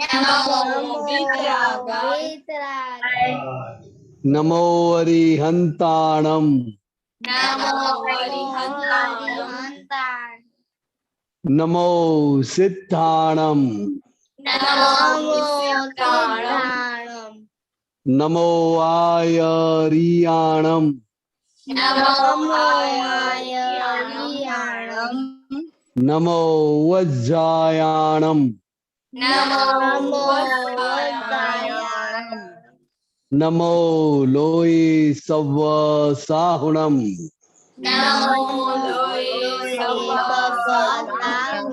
नमो वीतरागाय नमो अरिहंताणं नमो अरिहंताणं नमो सिद्धाणं नमो सिद्धाणं नमो आयरियाणं नमो आयर्याणं नमो वज्जायाणं नमो वज्रायाणं नमो लोये सव्वसाहुणं नमो लोये सव्वासाहुणं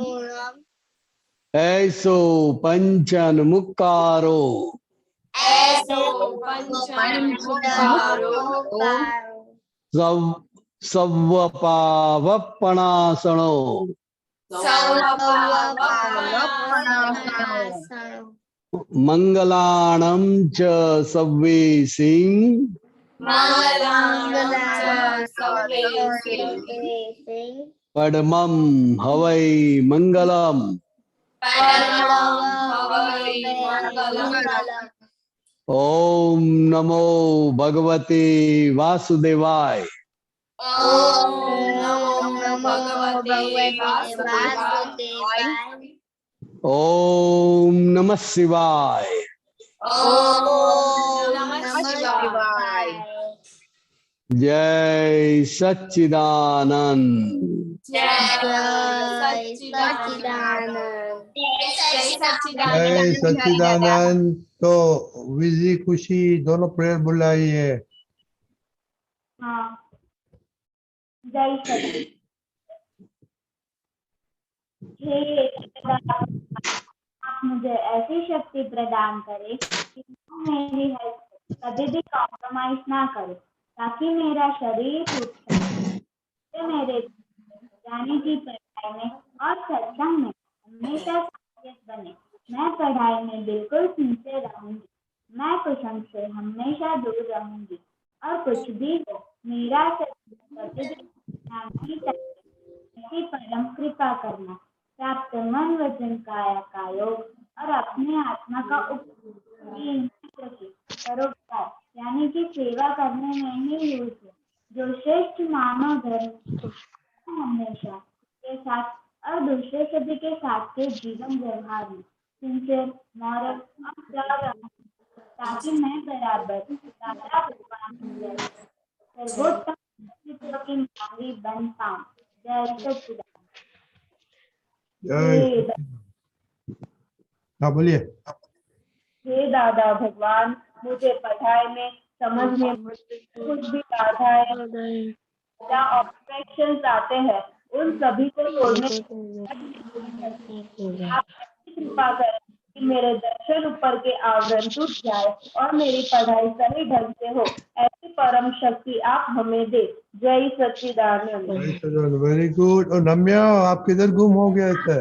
ऐसो पंचन्मुक्कारो ऐसो पंचमुखारो सव्वपावपणासनो सर्वपावपणासनो मंगलाणं च सव्वेसिं मंगलाणं च सर्वेषु परमं हवै मंगलम् परमं हवै मंगलम्। ओम नमो भगवते वासुदेवाय। ओम नमो भगवते वासुदेवाय। ओम नमः शिवाय। ओम नमः शिवाय। जय सच्चिदानंद। जय सच्चिदानंद। जय जय सच्चिदानंद। सच्चिदानंद। तो विजी खुशी दोनों प्रेयर बुलाइए। हाँ, जय सच्चिदानंद। हे सच्चिदानंद, आप मुझे ऐसी शक्ति प्रदान करें कि मैं मेरी हेल्थ कभी भी कॉम्प्रोमाइज ना करूं, ताकि मेरा शरीर टूट सके। मेरे जाने की पढ़ाई में और सत्संग में हमेशा सक्सेस बने। मैं पढ़ाई में बिल्कुल सिंसियर रहूंगी। मैं कुसंग से हमेशा दूर रहूंगी, और कुछ भी हो मेरा प्रतिदिन नहीं चाहिए। ऐसी परम कृपा करना। प्राप्त मन वचन काया का योग और अपने आत्मा का परोपकार यानी कि सेवा करने में ही यूज है, जो श्रेष्ठ मानव धर्म हमेशा के साथ और दूसरे सभी के साथ के जीवन व्यवहार में सिंसियर, मॉरल और प्योर, ताकि मैं बराबर दादा भगवान जैसे सर्वोत्तम अस्तित्व की नारी बन पाऊं। जय सच्चिदानंद। जय। हाँ बोलिए। हे दादा भगवान, मुझे पढ़ाई में समझ में कुछ भी बाधाएं या ऑब्स्ट्रक्शंस आते हैं, उन सभी को छोड़ने आप ऐसी कृपा करें कि मेरे दर्शन ऊपर के आवरण टूट जाए और मेरी पढ़ाई सही ढंग से हो। ऐसी परम शक्ति आप हमें दे। जय सच्चिदानंद। Very good. और नम्या, आप किधर गुम हो गए थे?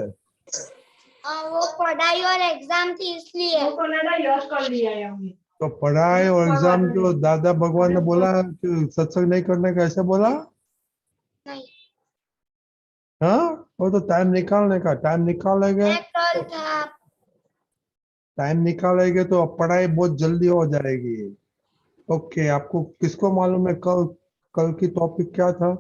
वो पढ़ाई और एग्जाम थी इसलिए। तो पढ़ाई और एग्जाम जो दादा भगवान ने बोला कि सत्संग नहीं करने का, ऐसे बोला? नहीं, हाँ, वो तो टाइम निकालने का, टाइम निकालेंगे। कल था। टाइम निकालेंगे तो अब पढ़ाई बहुत जल्दी हो जाएगी। ओके, आपको किसको मालूम है कल कल की टॉपिक क्या था?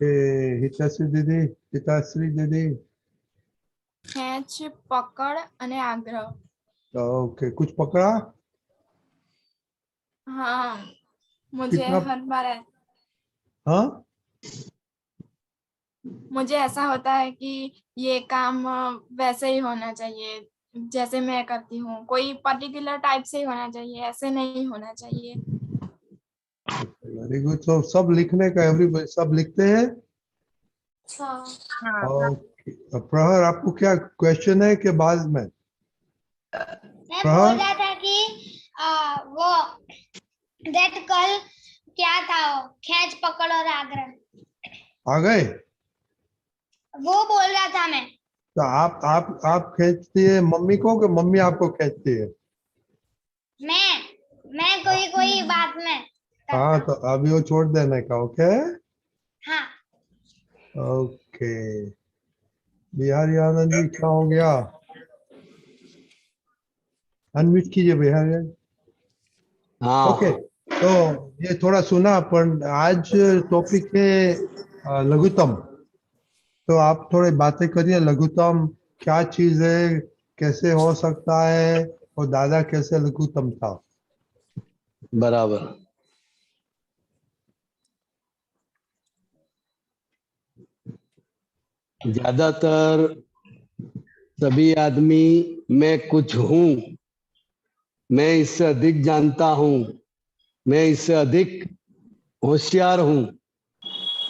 हिताश्री दीदी, हिताश्री दीदी। खेच, पकड़ અને आग्रह। ओके, कुछ पकड़ा? हाँ, मुझे कितना? हर बार हाँ, मुझे ऐसा होता है कि ये काम वैसे ही होना चाहिए जैसे मैं करती हूँ, कोई पर्टिकुलर टाइप से ही होना चाहिए, ऐसे नहीं होना चाहिए। Very good. तो सब लिखने का, एवरीबॉडी सब लिखते हैं। ओके, प्रहर आपको क्या क्वेश्चन है कि बाद में? मैं बोल रहा था कि वो कल क्या था, वो खेच पकड़ और आग्रह। आ गए? वो बोल रहा था मैं। तो आप खींचती है मम्मी को कि मम्मी आपको खींचती है? मैं कोई बात में हाँ, तो अभी वो छोड़ देने का। ओके। हाँ। ओके। ओके, बिहारी आनंद जी क्या हो गया? अनम्यूट कीजिए बिहारी आनंद। हाँ ओके, तो ये थोड़ा सुना, पर आज टॉपिक है लघुत्तम। तो आप थोड़ी बातें करिए, लघुत्तम क्या चीज है, कैसे हो सकता है, और दादा कैसे लघुत्तम था। बराबर। ज्यादातर सभी आदमी मैं कुछ हूं, मैं इससे अधिक जानता हूं, मैं इससे अधिक होशियार हूं,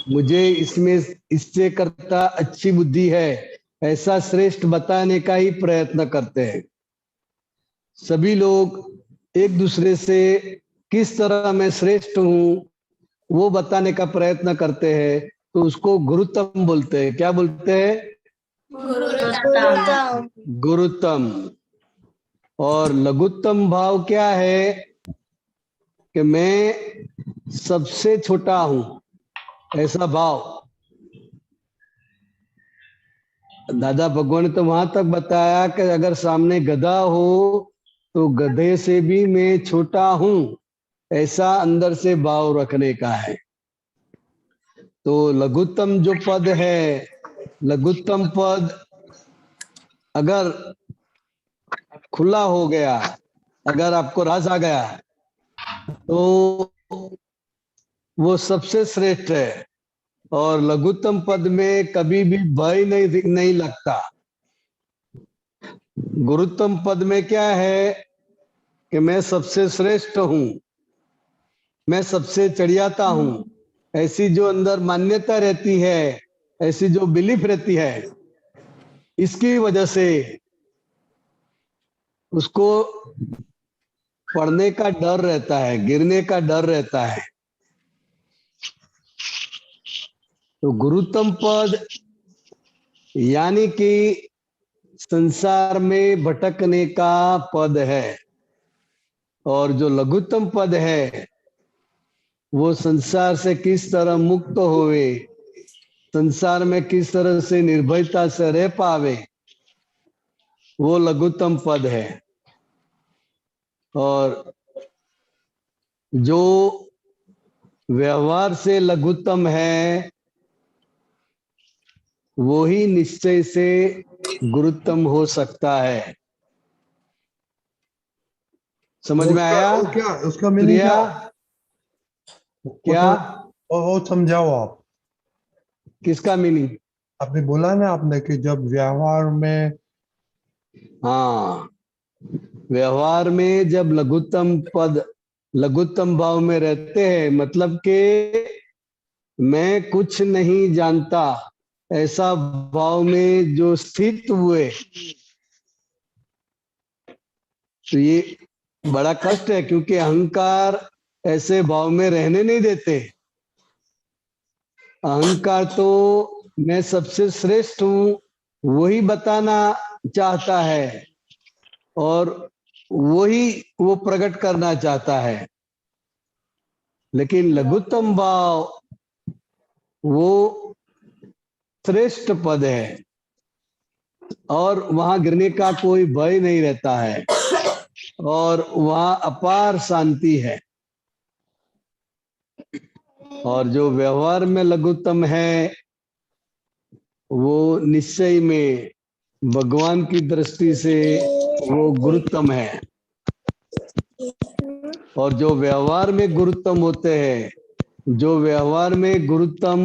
मुझे इसमें इससे करता अच्छी बुद्धि है, ऐसा श्रेष्ठ बताने का ही प्रयत्न करते हैं। सभी लोग एक दूसरे से किस तरह मैं श्रेष्ठ हूं वो बताने का प्रयत्न करते हैं, तो उसको गुरुत्तम बोलते हैं। क्या बोलते हैं? गुरुत्तम। गुरुत्तम। और लघुत्तम भाव क्या है कि मैं सबसे छोटा हूं, ऐसा भाव। दादा भगवान ने तो वहां तक बताया कि अगर सामने गधा हो तो गधे से भी मैं छोटा हूं, ऐसा अंदर से भाव रखने का है। तो लघुत्तम जो पद है, लघुत्तम पद अगर खुला हो गया, अगर आपको राज आ गया, तो वो सबसे श्रेष्ठ है। और लघुत्तम पद में कभी भी भय नहीं लगता। गुरुत्तम पद में क्या है कि मैं सबसे श्रेष्ठ हूं, मैं सबसे चढ़ियाता हूं, ऐसी जो अंदर मान्यता रहती है, ऐसी जो बिलीफ रहती है, इसकी वजह से उसको पढ़ने का डर रहता है, गिरने का डर रहता है। तो गुरुत्तम पद यानी कि संसार में भटकने का पद है, और जो लघुत्तम पद है वो संसार से किस तरह मुक्त होवे, संसार में किस तरह से निर्भयता से रह पावे, वो लघुत्तम पद है। और जो व्यवहार से लघुत्तम है वो ही निश्चय से गुरुत्तम हो सकता है। समझ में आया? वो क्या उसका मीनिंग प्रिया, क्या? वो समझाओ आप। किसका मीनिंग? आपने बोला ना, आपने कि जब व्यवहार में, हाँ, व्यवहार में जब लघुत्तम पद लघुत्तम भाव में रहते हैं, मतलब कि मैं कुछ नहीं जानता, ऐसा भाव में जो स्थित हुए, तो ये बड़ा कष्ट है, क्योंकि अहंकार ऐसे भाव में रहने नहीं देते। अहंकार तो मैं सबसे श्रेष्ठ हूं वही बताना चाहता है, और वही वो प्रकट करना चाहता है। लेकिन लघुत्तम भाव वो श्रेष्ठ पद है, और वहां गिरने का कोई भय नहीं रहता है, और वहां अपार शांति है। और जो व्यवहार में लघुत्तम है वो निश्चय में भगवान की दृष्टि से वो गुरुत्तम है। और जो व्यवहार में गुरुत्तम होते हैं, जो व्यवहार में गुरुत्तम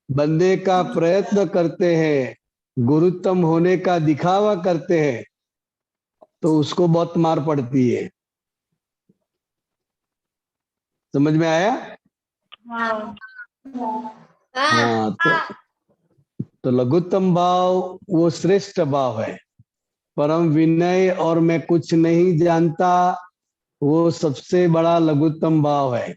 बनने का प्रयत्न करते हैं, गुरुत्तम होने का दिखावा करते हैं, तो उसको बहुत मार पड़ती है। समझ में आया? हाँ, तो लघुत्तम भाव वो श्रेष्ठ भाव है। परम विनय और मैं कुछ नहीं जानता वो सबसे बड़ा लघुत्तम भाव है।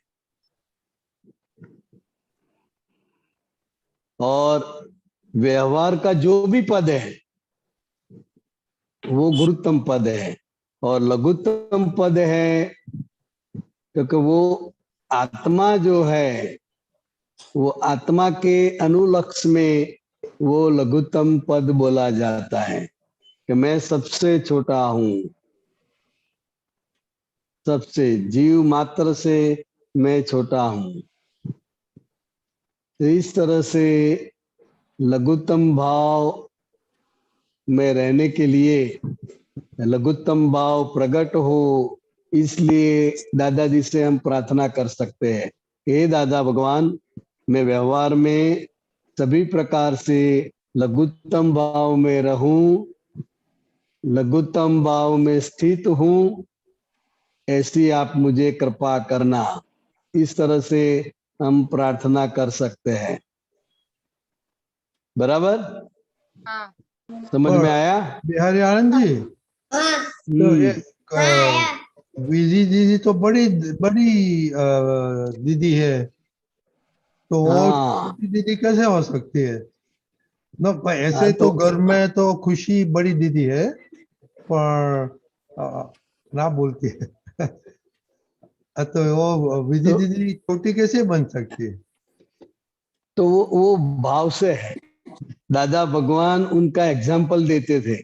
और व्यवहार का जो भी पद है वो गुरुत्तम पद है, और लघुत्तम पद है क्योंकि वो आत्मा जो है वो आत्मा के अनुलक्ष्य में वो लघुत्तम पद बोला जाता है कि मैं सबसे छोटा हूं, सबसे जीव मात्र से मैं छोटा हूं। तो इस तरह से लघुत्तम भाव में रहने के लिए, लघुत्तम भाव प्रकट हो, इसलिए दादाजी से हम प्रार्थना कर सकते हैं, हे दादा भगवान, मैं व्यवहार में सभी प्रकार से लघुत्तम भाव में रहूं, लघुत्तम भाव में स्थित हूं, ऐसी आप मुझे कृपा करना। इस तरह से हम प्रार्थना कर सकते हैं। बराबर? हाँ। समझ में आया? बिहारी आनंद जी, तो ये विजी दीदी तो बड़ी बड़ी दीदी है, तो और हाँ छोटी दीदी कैसे हो सकती है? न ऐसे हाँ, तो घर में तो खुशी बड़ी दीदी है, पर ना बोलती है। तो वो विजी तो दीदी छोटी कैसे बन सकती है? तो वो भाव से है। दादा भगवान उनका एग्जाम्पल देते थे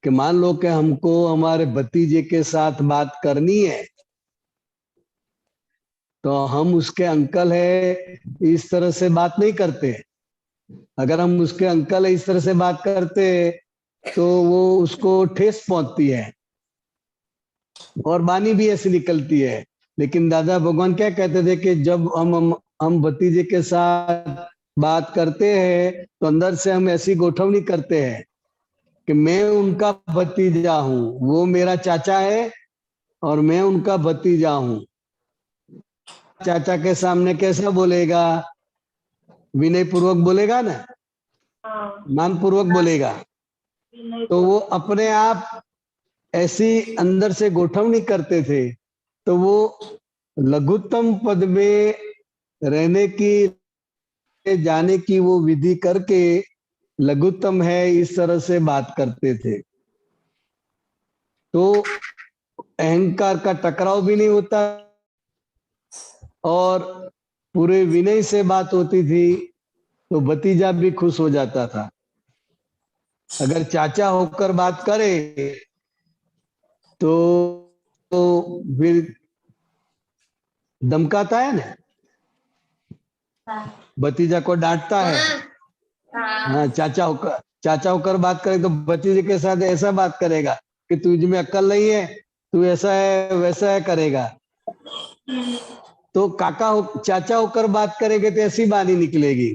कि मान लो कि हमको हमारे भतीजे के साथ बात करनी है, तो हम उसके अंकल है इस तरह से बात नहीं करते। अगर हम उसके अंकल है इस तरह से बात करते तो वो उसको ठेस पहुंचती है और वाणी भी ऐसी निकलती है। लेकिन दादा भगवान क्या कहते थे कि जब हम भतीजे के साथ बात करते हैं तो अंदर से हम ऐसी गोठवनी करते हैं कि मैं उनका भतीजा हूं, वो मेरा चाचा है और मैं उनका भतीजा हूं। चाचा के सामने कैसा बोलेगा? विनय पूर्वक बोलेगा ना, मान पूर्वक बोलेगा। तो वो अपने आप ऐसी अंदर से गोठवनी करते थे, तो वो लघुत्तम पद में रहने की, जाने की वो विधि करके लघुत्तम है इस तरह से बात करते थे। तो अहंकार का टकराव भी नहीं होता और पूरे विनय से बात होती थी, तो भतीजा भी खुश हो जाता था। अगर चाचा होकर बात करे तो फिर धमकाता है ना, भतीजा को डांटता है। हाँ, चाचा होकर बात करे तो भतीजे के साथ ऐसा बात करेगा कि तुझ में अक्ल नहीं है, तू ऐसा है वैसा है करेगा। तो चाचा होकर बात करेंगे तो ऐसी वाणी निकलेगी।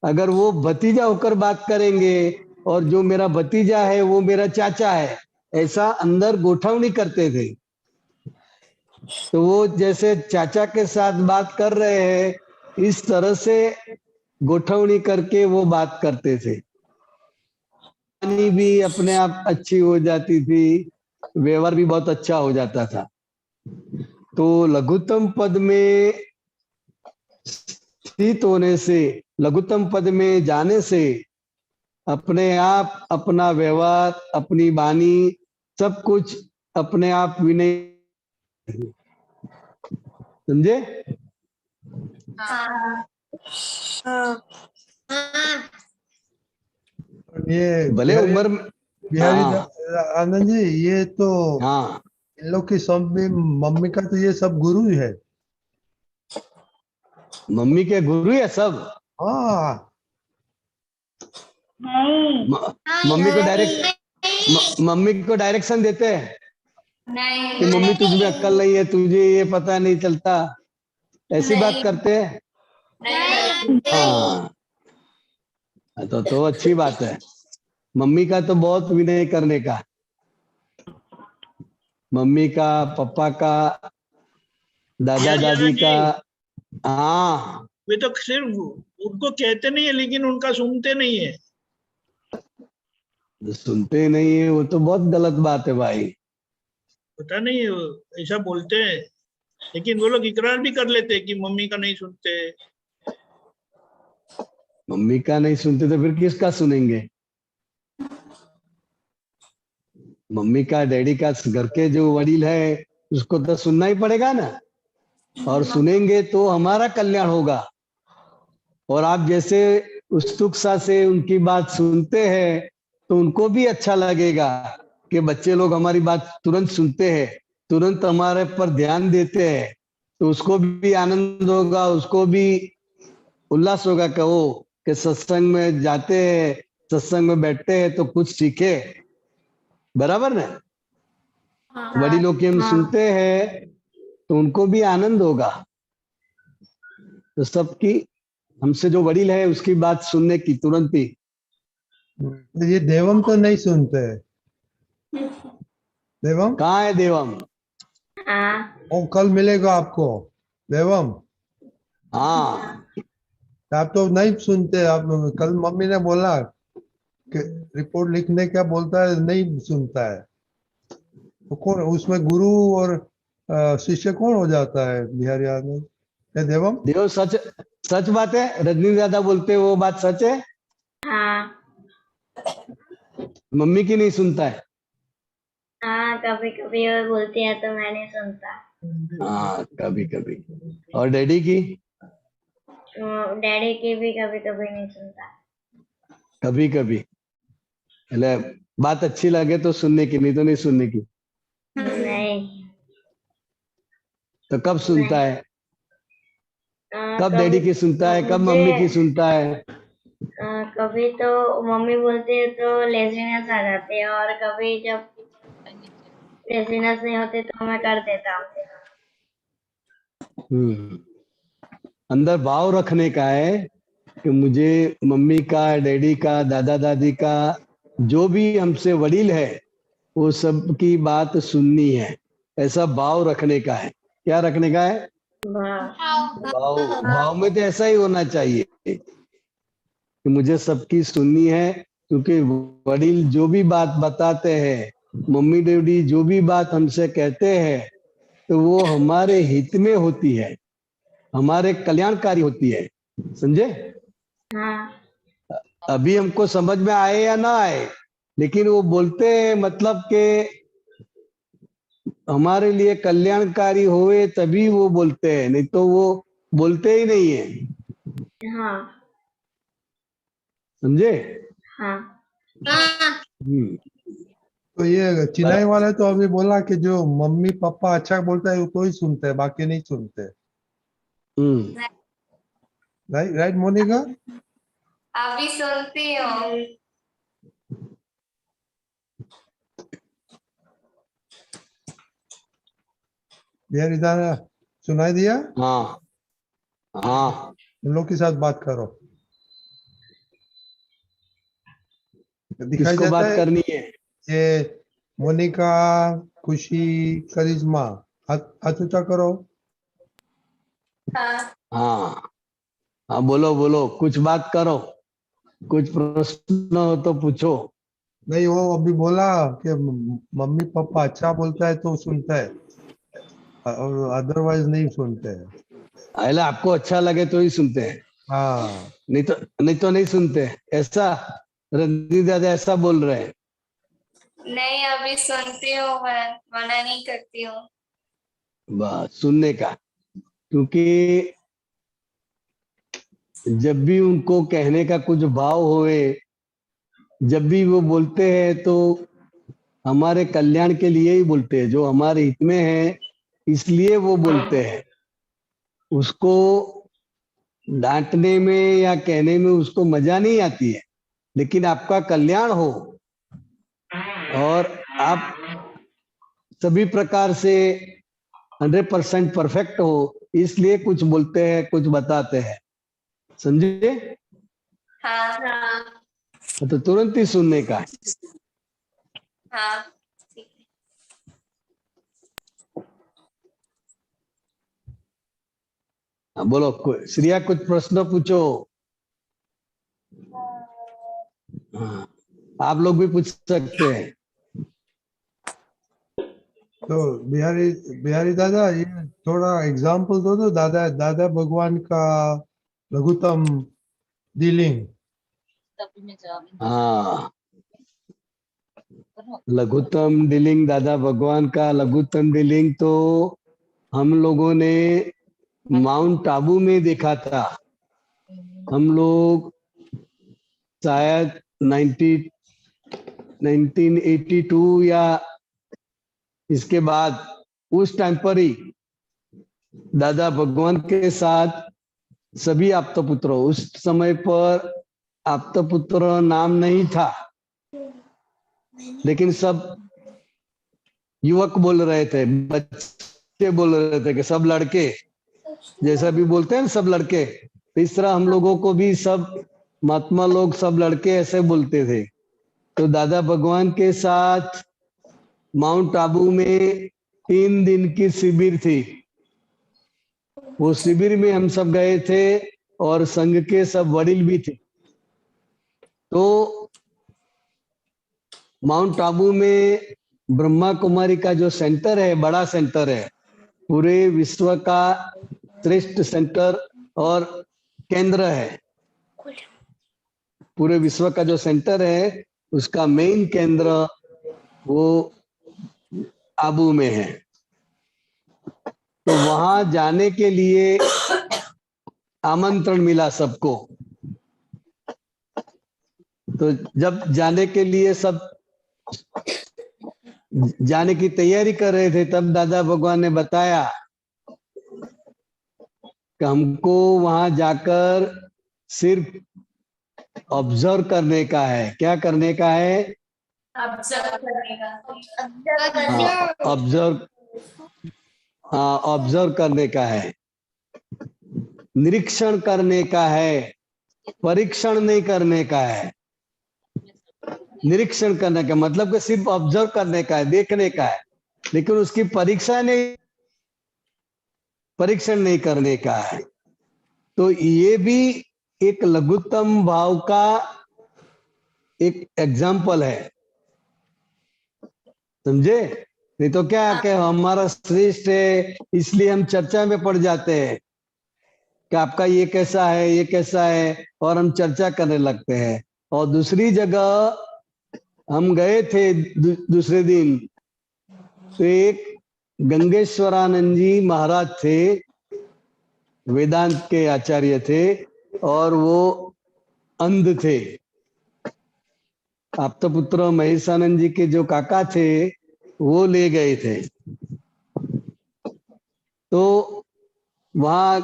अगर वो भतीजा होकर बात करेंगे और जो मेरा भतीजा है वो मेरा चाचा है, ऐसा अंदर गोठवनी करते थे। तो वो जैसे चाचा के साथ बात कर रहे हैं इस तरह से गोठवनी करके वो बात करते थे। वाणी भी अपने आप अच्छी हो जाती थी, व्यवहार भी बहुत अच्छा हो जाता था। तो लघुत्तम पद में स्थित होने से, लघुत्तम पद में जाने से अपने आप अपना व्यवहार, अपनी वाणी, सब कुछ अपने आप विनय, समझे? ये भले उम्र में, बिहारी हाँ आनंद जी, ये तो हाँ, इन लोग की सब में मम्मी का तो ये सब गुरु ही है। मम्मी के गुरु है सब। हाँ, नहीं, मम्मी को मम्मी को डायरेक्शन देते हैं कि मम्मी तुझ में अक्ल नहीं है, तुझे ये पता नहीं चलता, ऐसी बात करते हैं। हाँ, तो अच्छी बात है। मम्मी का तो बहुत विनय करने का, मम्मी का, पापा का, दादा दादी का। हाँ, वे तो सिर्फ उनको कहते नहीं है लेकिन उनका सुनते नहीं है। सुनते नहीं है वो तो बहुत गलत बात है भाई। पता नहीं ऐसा बोलते हैं, लेकिन वो लोग इकरार भी कर लेते हैं कि मम्मी का नहीं सुनते। मम्मी का नहीं सुनते तो फिर किसका सुनेंगे? मम्मी का, डैडी का, घर के जो वडील है उसको तो सुनना ही पड़ेगा ना, और सुनेंगे तो हमारा कल्याण होगा। और आप जैसे उत्सुकता से उनकी बात सुनते हैं तो उनको भी अच्छा लगेगा कि बच्चे लोग हमारी बात तुरंत सुनते हैं, तुरंत हमारे पर ध्यान देते हैं, तो उसको भी आनंद होगा, उसको भी उल्लास होगा कि वो कि सत्संग में जाते हैं, सत्संग में बैठते हैं तो कुछ सीखे। बराबर ना? वडीलों की हम सुनते हैं तो उनको भी आनंद होगा। तो सबकी, हमसे जो वडील है उसकी बात सुनने की तुरंत ही। ये देवम तो नहीं सुनते हैं। देवम, कहाँ है देवम? वो कल मिलेगा आपको। देवम, हाँ, आप तो नहीं सुनते। आप कल मम्मी ने बोला कि रिपोर्ट लिखने क्या बोलता है, नहीं सुनता है। तो कौन उसमें गुरु और शिष्य कौन हो जाता है बिहारी आदमी? ये देवम, देव सच सच बात है। रजनी दादा बोलते हैं वो बात सच है। हाँ मम्मी की नहीं सुनता है। हाँ, कभी कभी वो बोलती है तो मैं नहीं सुनता। हाँ, कभी कभी। और डैडी की? डैडी की भी कभी कभी नहीं सुनता। कभी कभी। मतलब बात अच्छी लगे तो सुनने की, नहीं तो नहीं सुनने की। नहीं। तो कब सुनता है? कब डैडी कभी की सुनता है, कब मुझे मम्मी की सुनता है? कभी तो मम्मी बोलती है तो लेजीनेस आ जाती है, और कभी जब लेजीनेस नहीं होती तो मैं कर देता हूँ। अंदर भाव रखने का है कि मुझे मम्मी का, डैडी का, दादा दादी का, जो भी हमसे वडील है वो सब की बात सुननी है। ऐसा भाव रखने का है। क्या रखने का है? भाव। भाव में तो ऐसा ही होना चाहिए कि मुझे सबकी सुननी है, क्योंकि वडील जो भी बात बताते हैं, मम्मी डैडी जो भी बात हमसे कहते हैं, तो वो हमारे हित में होती है, हमारे कल्याणकारी होती है। समझे? हाँ अभी हमको समझ में आए या ना आए, लेकिन वो बोलते हैं मतलब के हमारे लिए कल्याणकारी होए तभी वो बोलते हैं, नहीं तो वो बोलते ही नहीं है। हाँ समझे? हाँ। तो ये चिन्नई वाले तो अभी बोला कि जो मम्मी पापा अच्छा बोलता है वो तो ही सुनते हैं, बाकी नहीं सुनते। हम्म। Right right Monica? अभी सुनती हूँ। बिहारी दादा, सुनाई दिया? हाँ हाँ। उन लोग के साथ बात करो। दिखाई किसको देता बात है? करनी है? ये मोनिका, खुशी, करिश्मा, हाथ ऊंचा करो। हाँ। हाँ हाँ, बोलो बोलो, कुछ बात करो, कुछ प्रश्न हो तो पूछो। नहीं, वो अभी बोला कि मम्मी पापा अच्छा बोलता है तो सुनता है, और अदरवाइज नहीं सुनते हैं। पहले आपको अच्छा लगे तो ही सुनते हैं, हाँ, नहीं सुनते। ऐसा रंजीत दादा ऐसा बोल रहे हैं। नहीं, अभी सुनती हूँ, मैं मना नहीं करती हूँ। बस सुनने का, क्योंकि जब भी उनको कहने का कुछ भाव होए, जब भी वो बोलते हैं तो हमारे कल्याण के लिए ही बोलते हैं, जो हमारे हित में है इसलिए वो बोलते हैं। उसको डांटने में या कहने में उसको मजा नहीं आती है, लेकिन आपका कल्याण हो और आप सभी प्रकार से 100% परफेक्ट हो, इसलिए कुछ बोलते हैं, कुछ बताते हैं। समझे? हाँ हाँ तो तुरंत ही सुनने का है। हाँ। ठीक है। बोलो श्रिया, कुछ प्रश्न पूछो। हाँ, आप लोग भी पूछ सकते हैं। तो बिहारी बिहारी दादा, ये थोड़ा एग्जाम्पल दो दादा दादा भगवान का लघुत्तम दिलिंग। हाँ, लघुत्तम दिलिंग, दादा भगवान का लघुत्तम दिलिंग तो हम लोगों ने माउंट आबू में देखा था। हम लोग शायद 1982 या इसके बाद उस टाइम पर ही दादा भगवान के साथ सभी आप्तपुत्र, उस समय पर आप्तपुत्र नाम नहीं था, लेकिन सब युवक बोल रहे थे, बच्चे बोल रहे थे कि सब लड़के, जैसा भी बोलते हैं ना सब लड़के, तो इस तरह हम लोगों को भी सब महात्मा लोग सब लड़के ऐसे बोलते थे। तो दादा भगवान के साथ माउंट आबू में 3 दिन की शिविर थी। वो शिविर में हम सब गए थे और संघ के सब वडील भी थे। तो माउंट आबू में ब्रह्मा कुमारी का जो सेंटर है, बड़ा सेंटर है, पूरे विश्व का श्रेष्ठ सेंटर और केंद्र है। पूरे विश्व का जो सेंटर है उसका मेन केंद्र वो आबू में है। तो वहां जाने के लिए आमंत्रण मिला सबको। तो जब जाने के लिए सब जाने की तैयारी कर रहे थे, तब दादा भगवान ने बताया कि हमको वहां जाकर सिर्फ ऑब्जर्व करने का है। क्या करने का है? ऑब्जर्व करने का। ऑब्जर्व करने का है, निरीक्षण करने का है, परीक्षण नहीं करने का है। निरीक्षण करने का मतलब कि सिर्फ ऑब्जर्व करने का है, देखने का है, लेकिन उसकी परीक्षण नहीं करने का है। तो ये भी एक लघुत्तम भाव का एक एग्जाम्पल है, समझे? नहीं तो क्या कि हमारा श्रेष्ठ है इसलिए हम चर्चा में पड़ जाते हैं कि आपका ये कैसा है, ये कैसा है, और हम चर्चा करने लगते हैं। और दूसरी जगह हम गए थे दूसरे दिन, तो एक गंगेश्वरानंद जी महाराज थे, वेदांत के आचार्य थे, और वो अंध थे। आप्तपुत्र महेशानंद जी के जो काका थे वो ले गए थे। तो वहां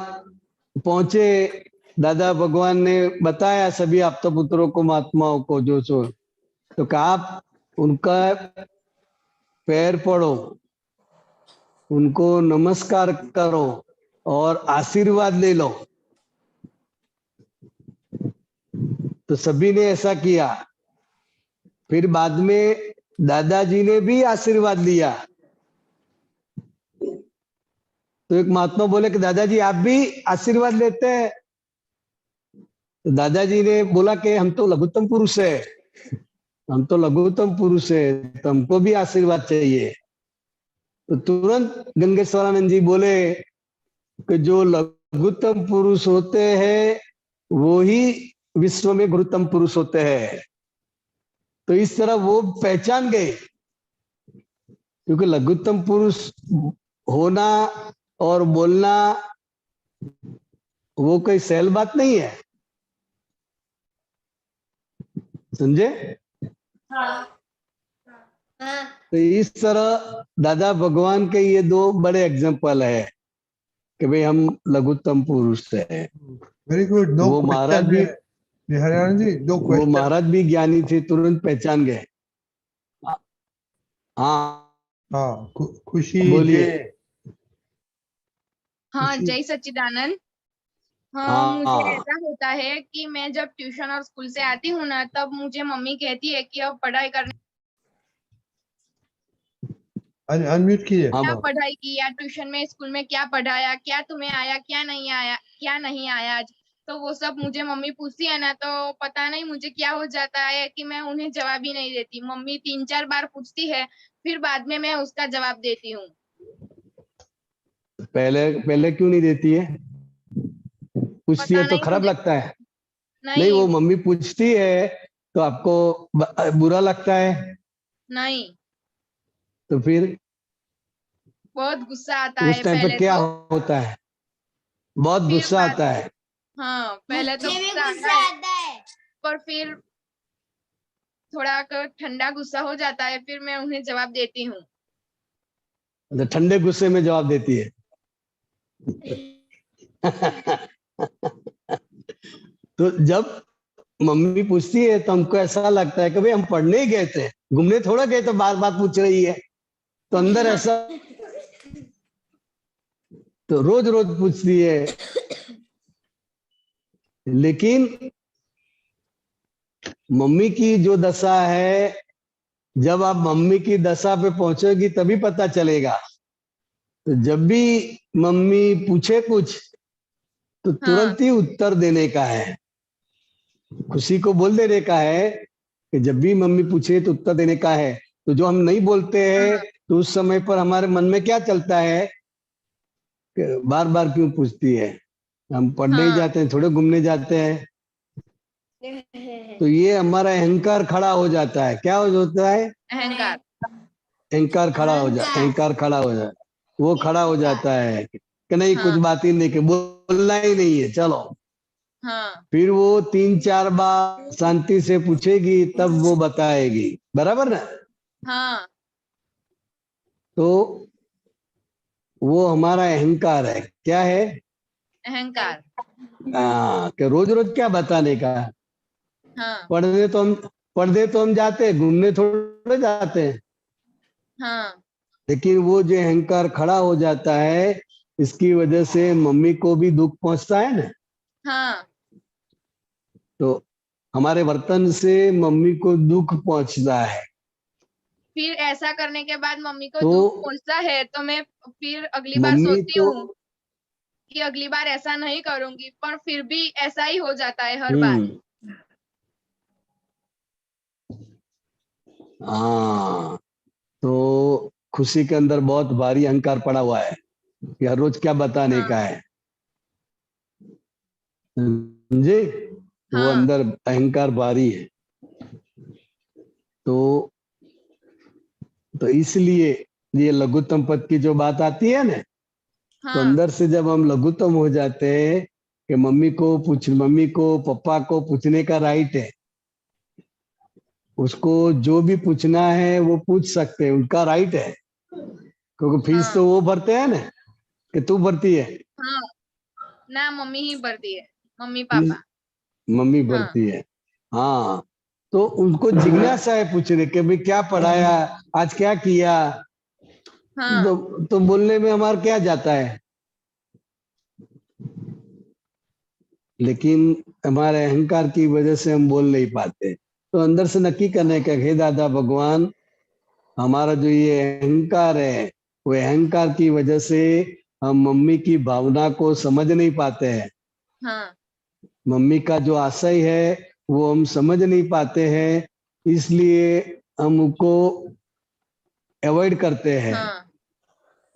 पहुंचे, दादा भगवान ने बताया सभी आप्तपुत्रों को, महात्माओं को, जो तो कहा आप उनका पैर पड़ो, उनको नमस्कार करो और आशीर्वाद ले लो। तो सभी ने ऐसा किया। फिर बाद में दादाजी ने भी आशीर्वाद लिया। तो एक महात्मा बोले कि दादाजी आप भी आशीर्वाद लेते हैं? तो दादाजी ने बोला कि हम तो लघुत्तम पुरुष है, हम तो लघुत्तम पुरुष है, तो हमको भी आशीर्वाद चाहिए। तो तुरंत गंगेश्वरानंद जी बोले कि जो लघुत्तम पुरुष होते हैं वो ही विश्व में गुरुत्तम पुरुष होते हैं। तो इस तरह वो पहचान गए, क्योंकि लघुत्तम पुरुष होना और बोलना वो कोई सहल बात नहीं है, समझे? तो इस तरह दादा भगवान के ये 2 बड़े एग्जाम्पल है कि भाई हम लघुत्तम पुरुष है। Very good. वो महाराज भी, हरियाणा जी, 2 वो क्वेश्चन। महाराज भी ज्ञानी थे, तुरंत पहचान गए। हाँ हाँ, खुशी बोलिए। हाँ, खुशी। जय सच्चिदानंद। हाँ, हाँ मुझे ऐसा होता है कि मैं जब ट्यूशन और स्कूल से आती हूँ ना, तब मुझे मम्मी कहती है कि अब पढ़ाई करने, अनम्यूट कीजिए। क्या पढ़ाई की या ट्यूशन में स्कूल में क्या पढ़ाया, क्या तुम्हें आया, क्या नहीं आया, क्या नहीं आया आज। तो वो सब मुझे मम्मी पूछती है ना, तो पता नहीं मुझे क्या हो जाता है कि मैं उन्हें जवाब ही नहीं देती। मम्मी 3-4 बार पूछती है, फिर बाद में मैं उसका जवाब देती हूँ। पहले क्यों नहीं देती है? पूछती है तो खराब लगता है? नहीं, वो मम्मी पूछती है तो आपको बुरा लगता है? नहीं, तो फिर बहुत गुस्सा आता है उस टाइम पे पहले क्या तो। होता है? बहुत फिर गुस्सा आता है। हाँ, पहले तो गुस्सा आता है, पर फिर थोड़ा ठंडा गुस्सा हो जाता है, फिर मैं उन्हें जवाब देती हूँ। तो ठंडे गुस्से में जवाब देती है। तो जब मम्मी पूछती है तो हमको ऐसा लगता है कि भाई हम पढ़ने ही गए थे, घूमने थोड़ा गए, तो बार बार पूछ रही है। तो अंदर ऐसा, तो रोज रोज पूछती है। लेकिन मम्मी की जो दशा है, जब आप मम्मी की दशा पे पहुंचोगी तभी पता चलेगा। तो जब भी मम्मी पूछे कुछ तो हाँ तुरंत ही उत्तर देने का है, खुशी को बोल देने का है कि जब भी मम्मी पूछे तो उत्तर देने का है। तो जो हम नहीं बोलते हैं हाँ तो उस समय पर हमारे मन में क्या चलता है कि बार बार क्यों पूछती है, हम पढ़ने ही हाँ जाते हैं, थोड़े घूमने जाते हैं। तो ये हमारा अहंकार खड़ा हो जाता है। क्या हो जाता है? अहंकार। अहंकार खड़ा हो जाता, अहंकार खड़ा हो जाता, वो खड़ा हो जाता है कि नहीं, कुछ हाँ बात ही नहीं, कि बोलना ही नहीं है, चलो। हाँ फिर वो 3-4 बार शांति से पूछेगी तब वो बताएगी, बराबर ना? हाँ तो वो हमारा अहंकार है। क्या है? अहंकार। कि रोज रोज क्या बताने का। हाँ पढ़ने तो हम जाते हैं, घूमने थोड़े जाते हैं। हाँ लेकिन वो जो अहंकार खड़ा हो जाता है, इसकी वजह से मम्मी को भी दुख पहुंचता है ना। हाँ तो हमारे बर्तन से मम्मी को दुख पहुंचता है। फिर ऐसा करने के बाद मम्मी को तो दुख पहुंचता है, तो मैं फिर अगली बार मम्मी सोचती तो हूँ कि अगली बार ऐसा नहीं करूंगी, पर फिर भी ऐसा ही हो जाता है हर बार। हाँ, तो खुशी के अंदर बहुत भारी अहंकार पड़ा हुआ है कि हर रोज क्या बताने हाँ का है, समझे? वो हाँ अंदर अहंकार भारी है। तो इसलिए ये लघुत्तम पद की जो बात आती है ना, तो हाँ अंदर से जब हम लघुत्तम हो जाते हैं कि मम्मी को पापा को पूछने का राइट है, उसको जो भी पूछना है वो पूछ सकते हैं, उनका राइट है। क्योंकि फीस तो हाँ वो भरते हैं ना, कि तू भरती है? हाँ ना, मम्मी ही भरती है, मम्मी पापा। मम्मी हाँ भरती है। हाँ, तो उनको जिज्ञासा है पूछने के भाई क्या पढ़ाया, आज क्या किया। हाँ तो बोलने में हमारा क्या जाता है। लेकिन हमारे अहंकार की वजह से हम बोल नहीं पाते। तो अंदर से नक्की करने का, हे दादा भगवान, हमारा जो ये अहंकार है, वो अहंकार की वजह से हम मम्मी की भावना को समझ नहीं पाते हैं। हाँ मम्मी का जो आशय है वो हम समझ नहीं पाते हैं, इसलिए हम उनको अवॉइड करते हैं, हाँ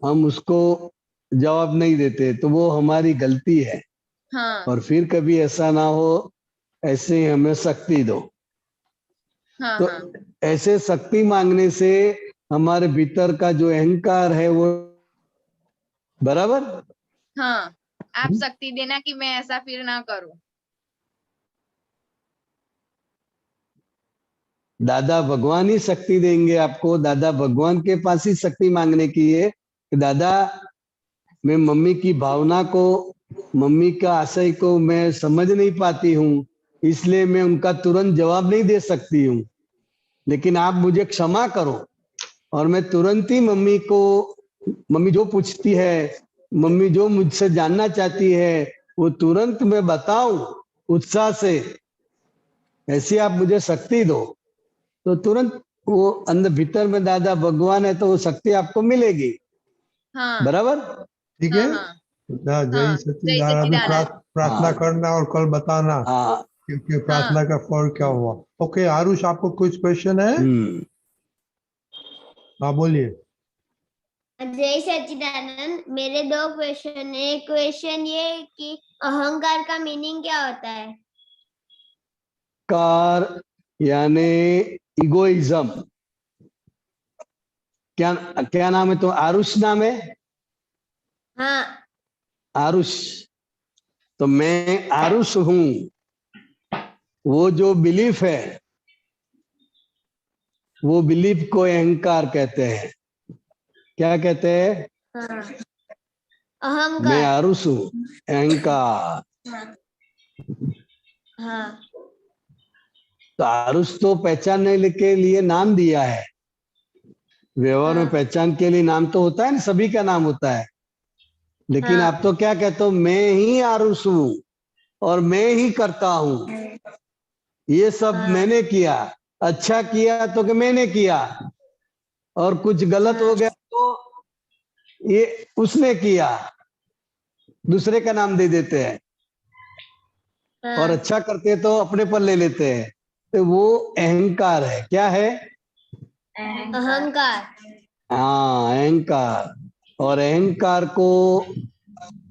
हम उसको जवाब नहीं देते। तो वो हमारी गलती है। हाँ और फिर कभी ऐसा ना हो, ऐसे ही हमें शक्ति दो। हाँ तो हाँ ऐसे शक्ति मांगने से हमारे भीतर का जो अहंकार है वो, बराबर। हाँ, आप शक्ति देना कि मैं ऐसा फिर ना करूं। दादा भगवान ही शक्ति देंगे आपको। दादा भगवान के पास ही शक्ति मांगने की है कि दादा, मैं मम्मी की भावना को, मम्मी का आशय को मैं समझ नहीं पाती हूँ, इसलिए मैं उनका तुरंत जवाब नहीं दे सकती हूँ। लेकिन आप मुझे क्षमा करो और मैं तुरंत ही मम्मी जो पूछती है, मम्मी जो मुझसे जानना चाहती है, वो तुरंत मैं बताऊं उत्साह से। ऐसी आप मुझे शक्ति दो। तो तुरंत वो अंदर भीतर में दादा भगवान है, तो वो शक्ति आपको मिलेगी, हाँ बराबर। ठीक है। हाँ हाँ जय हाँ, जय सच्चिदानंद। अभी सच्चिदानंद। प्रार्थना हाँ करना और कल बताना हाँ। क्योंकि हाँ प्रार्थना का फल क्या हुआ। ओके आरुष, आपको कुछ क्वेश्चन है? हाँ बोलिए। जय सच्चिदानंद। मेरे दो क्वेश्चन है। एक क्वेश्चन ये है कि अहंकार का मीनिंग क्या होता है? कार यानी इगोइज्म। क्या क्या नाम है? तो आरुष नाम है, हाँ। आरुष। तो मैं आरुष हूं। वो जो बिलीफ है, वो बिलीफ को अहंकार कहते हैं। क्या कहते हैं? हाँ मैं अहंकार। आरुष हूँ, अहंकार। हाँ तो आरुष तो पहचानने के लिए नाम दिया है। व्यवहार में हाँ पहचान के लिए नाम तो होता है ना, सभी का नाम होता है। लेकिन हाँ आप तो क्या कहते हो, मैं ही आरुष हूँ और मैं ही करता हूँ, ये सब हाँ मैंने किया। अच्छा किया तो कि मैंने किया, और कुछ गलत हो गया तो ये उसने किया, दूसरे का नाम दे देते हैं। और हाँ अच्छा करते तो अपने पर ले लेते हैं। तो वो अहंकार है। क्या है? अहंकार। हाँ, अहंकार। और अहंकार को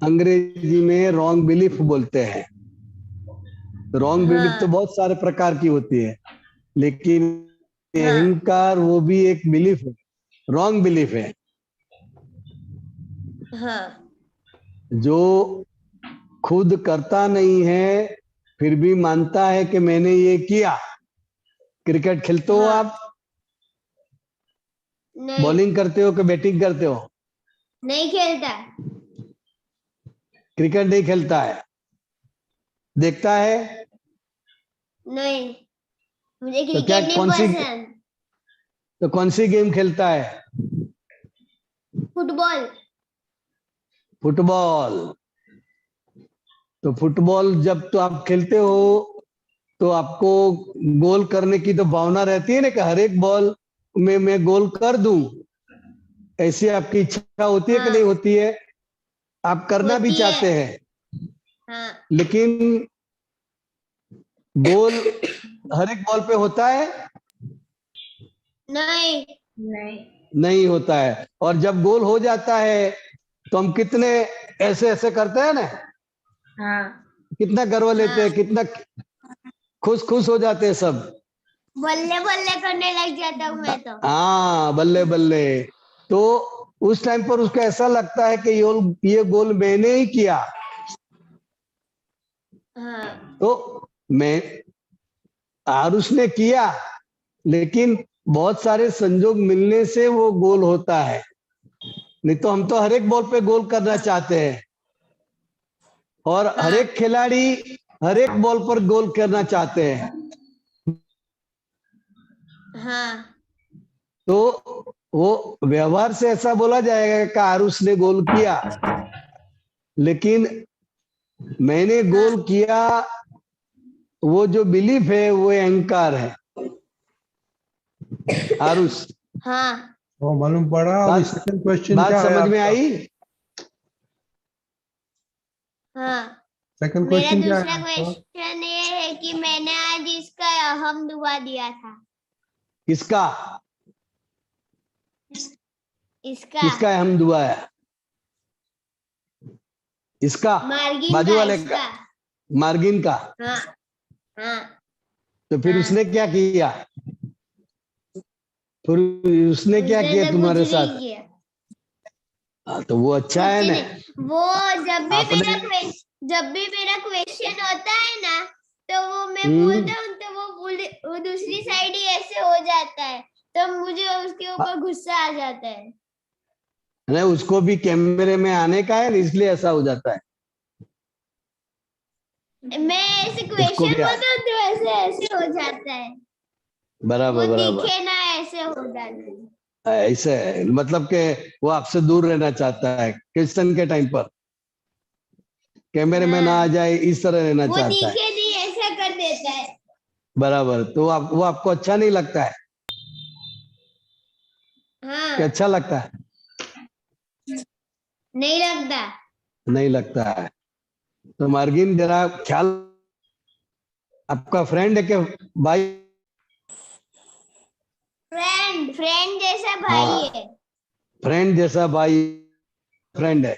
अंग्रेजी में रॉन्ग बिलीफ बोलते हैं। रॉन्ग बिलीफ तो हाँ बहुत सारे प्रकार की होती है, लेकिन हाँ अहंकार वो भी एक बिलीफ है, रॉन्ग बिलीफ है। हाँ जो खुद करता नहीं है फिर भी मानता है कि मैंने ये किया। क्रिकेट खेलते हो हाँ आप? नहीं बॉलिंग करते हो कि बैटिंग करते हो? नहीं खेलता। क्रिकेट नहीं खेलता है, देखता है। नहीं मुझे तो क्या क्रिकेट नहीं पसंद। कौन सी गेम खेलता है? फुटबॉल। फुटबॉल। तो फुटबॉल जब तो आप खेलते हो तो आपको गोल करने की तो भावना रहती है ना, कि हर एक बॉल में मैं गोल कर दूं। ऐसी आपकी इच्छा होती है कि नहीं हाँ होती है? आप करना भी होती है। चाहते हैं, हाँ लेकिन गोल हर एक बॉल पे होता है? नहीं नहीं। नहीं होता है। और जब गोल हो जाता है तो हम कितने ऐसे ऐसे करते हैं ना, हाँ कितना गर्व लेते हैं, हाँ कितना खुश खुश हो जाते हैं सब। बल्ले बल्ले करने लग जाता हूँ मैं तो। हाँ, बल्ले बल्ले। तो उस टाइम पर उसको ऐसा लगता है कि ये गोल मैंने ही किया। हाँ तो मैं आरुष ने किया, लेकिन बहुत सारे संजोग मिलने से वो गोल होता है। नहीं तो हम तो हर एक बॉल पे गोल करना चाहते हैं, और हर हाँ एक खिलाड़ी हर एक बॉल पर गोल करना चाहते हैं। हाँ तो वो व्यवहार से ऐसा बोला जाएगा कि आरुष ने गोल किया, लेकिन मैंने गोल किया, वो जो बिलीफ है वो अहंकार है। आरुष, हाँ वो मालूम पड़ा। अभी बात सेकंड क्वेश्चन बात क्या है समझ में आपका? आई? हाँ सेकंड मेरा क्वेश्चन क्या है दूसरा आपका? क्वेश्चन ये है कि मैंने आज इसका अहम दुआ दिया था। किसका? इसका किसका अहम दुआ है? इसका? मार्गिन बाजू का वाले का? इसका। मार्गिन का? हाँ हाँ तो फिर हाँ उसने क्या किया? फिर उसने क्या उसने किया तो कुछ तुम्हारे नहीं साथ? किया। हाँ, तो वो अच्छा कुछ है ना। नहीं। वो आपने जब भी मेरा क्वेश्चन होता है ना, तो वो मैं हम्म, बोलता हूँ तो वो दूसरी साइड ही ऐसे हो जाता है, तो मुझे उसके ऊपर गुस्सा आ जाता है। नहीं, उसको भी कैमरे में आने का है ना, इसलिए ऐसा हो जाता है। मैं ऐसे उसको क्वेश्चन भी बोलता हूँ तो ऐसे ऐसे हो जाता है। वो बराबर बराबर। दिखे ना ऐसे हो जाता है। ऐसे है, मतलब कि वो आपसे दूर रहना चाहता है क्वेश्चन के टाइम पर, कैमरे में ना आ हाँ जाए इस तरह रहना वो चाहता है। दिखे नहीं ऐसा कर देता है। बराबर। तो वो आपको अच्छा नहीं लगता है कि हाँ अच्छा लगता है? नहीं लगता। नहीं लगता है। तो मार्गिन जरा ख्याल, आपका फ्रेंड है कि भाई? फ्रेंड फ्रेंड जैसा भाई हाँ, है। फ्रेंड जैसा भाई, फ्रेंड है।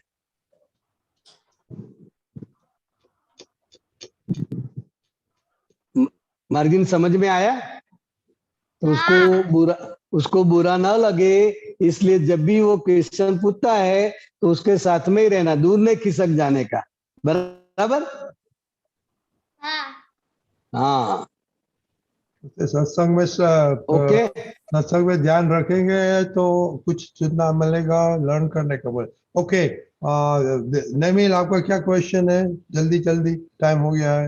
मार्गिन समझ में आया? तो हाँ उसको बुरा ना लगे, इसलिए जब भी वो क्वेश्चन पूछता है तो उसके साथ में ही रहना, दूर नहीं खिसक जाने का। बराबर। हाँ हाँ, सत्संग में ओके। सत्संग में ध्यान रखेंगे तो कुछ जितना मिलेगा लर्न करने को बोले। ओके, नमील आपका क्या क्वेश्चन है? जल्दी जल्दी, टाइम हो गया है।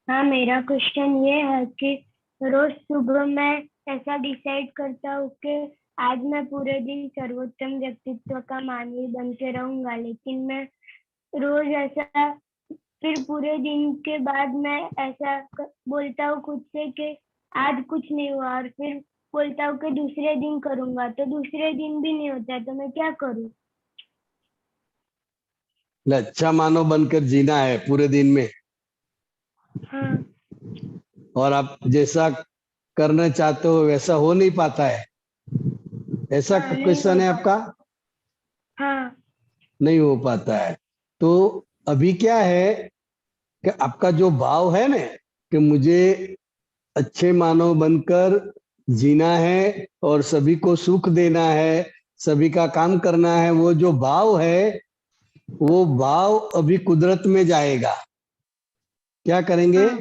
हाँ, मेरा क्वेश्चन ये है कि रोज सुबह मैं ऐसा डिसाइड करता हूँ कि आज मैं पूरे दिन सर्वोत्तम व्यक्तित्व का मानवी बन के रहूंगा, लेकिन मैं रोज ऐसा फिर पूरे दिन के बाद मैं ऐसा बोलता हूँ खुद से कि आज कुछ नहीं हुआ, और फिर बोलता हूँ कि दूसरे दिन करूंगा, तो दूसरे दिन भी नहीं होता, तो मैं क्या करूँ? अच्छा मानव बनकर जीना है पूरे दिन में, हाँ। और आप जैसा करना चाहते हो वैसा हो नहीं पाता है, ऐसा हाँ, नहीं क्वेश्चन है हो आपका? हाँ। नहीं हो पाता है। तो अभी क्या है कि आपका जो भाव है ना कि मुझे अच्छे मानव बनकर जीना है और सभी को सुख देना है, सभी का काम करना है, वो जो भाव है वो भाव अभी कुदरत में जाएगा। क्या करेंगे? हाँ,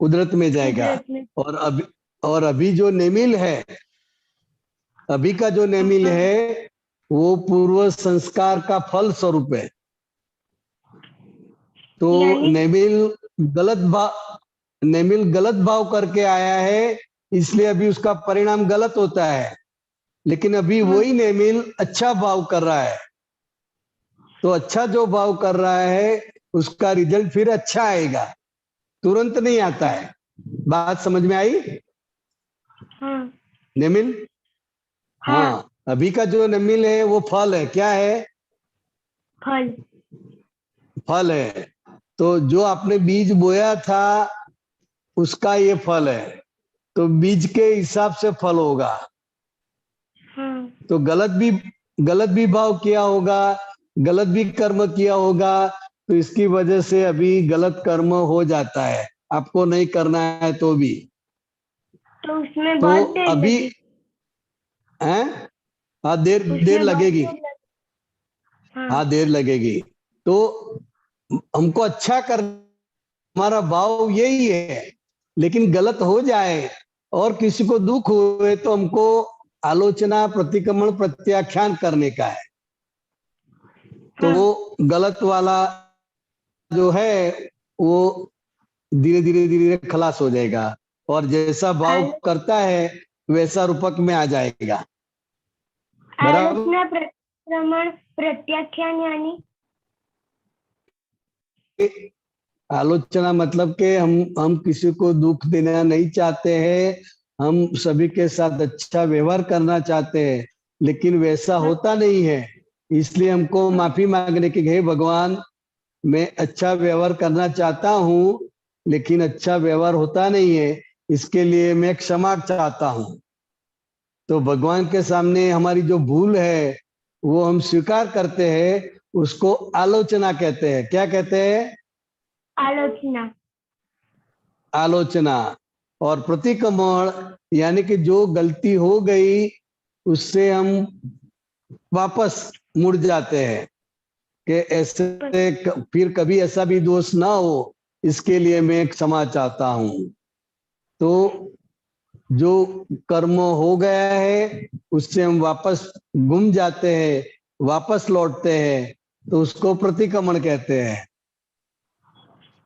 कुदरत में जाएगा। कुदरत में। और अभी जो नेमिल है, अभी का जो नेमिल हाँ, है वो पूर्व संस्कार का फल स्वरूप है। तो यानी नेमिल गलत भाव करके आया है, इसलिए अभी उसका परिणाम गलत होता है। लेकिन अभी हाँ, वही नेमिल अच्छा भाव कर रहा है, तो अच्छा जो भाव कर रहा है उसका रिजल्ट फिर अच्छा आएगा, तुरंत नहीं आता है। बात समझ में आई हाँ, नेमिल? हाँ, हाँ, अभी का जो नेमिल है वो फल है। क्या है? फल। फल है। तो जो आपने बीज बोया था उसका ये फल है, तो बीज के हिसाब से फल होगा। हाँ, तो गलत भी भाव किया होगा, गलत भी कर्म किया होगा, तो इसकी वजह से अभी गलत कर्म हो जाता है, आपको नहीं करना है तो भी। तो उसमें तो बहुत देर अभी लगी। हैं? हाँ, देर देर उसमें बहुत लगेगी। देर लगी। हाँ, हाँ, देर लगेगी। तो हमको अच्छा कर, हमारा भाव यही है। लेकिन गलत हो जाए और किसी को दुख हुए तो हमको आलोचना, प्रतिक्रमण, प्रत्याख्यान करने का है। तो हाँ, वो गलत वाला जो है वो धीरे धीरे धीरे खलास हो जाएगा, और जैसा भाव आलो- करता है वैसा रूपक में आ जाएगा। बराबर? आलोचना, प्रतिक्रमण, प्रत्याख्यान यानी? आलोचना मतलब कि हम किसी को दुख देना नहीं चाहते हैं, हम सभी के साथ अच्छा व्यवहार करना चाहते हैं, लेकिन वैसा हाँ, होता नहीं है। इसलिए हमको हाँ, माफी मांगने की, हे भगवान मैं अच्छा व्यवहार करना चाहता हूँ लेकिन अच्छा व्यवहार होता नहीं है, इसके लिए मैं क्षमा चाहता हूँ। तो भगवान के सामने हमारी जो भूल है वो हम स्वीकार करते हैं, उसको आलोचना कहते हैं। क्या कहते हैं? आलोचना। आलोचना। और प्रतिक्रमण यानी कि जो गलती हो गई उससे हम वापस मुड़ जाते हैं कि ऐसे फिर कभी ऐसा भी दोष ना हो, इसके लिए मैं क्षमा चाहता हूं। तो जो कर्म हो गया है उससे हम वापस गुम जाते हैं, वापस लौटते हैं, तो उसको प्रतिक्रमण कहते हैं।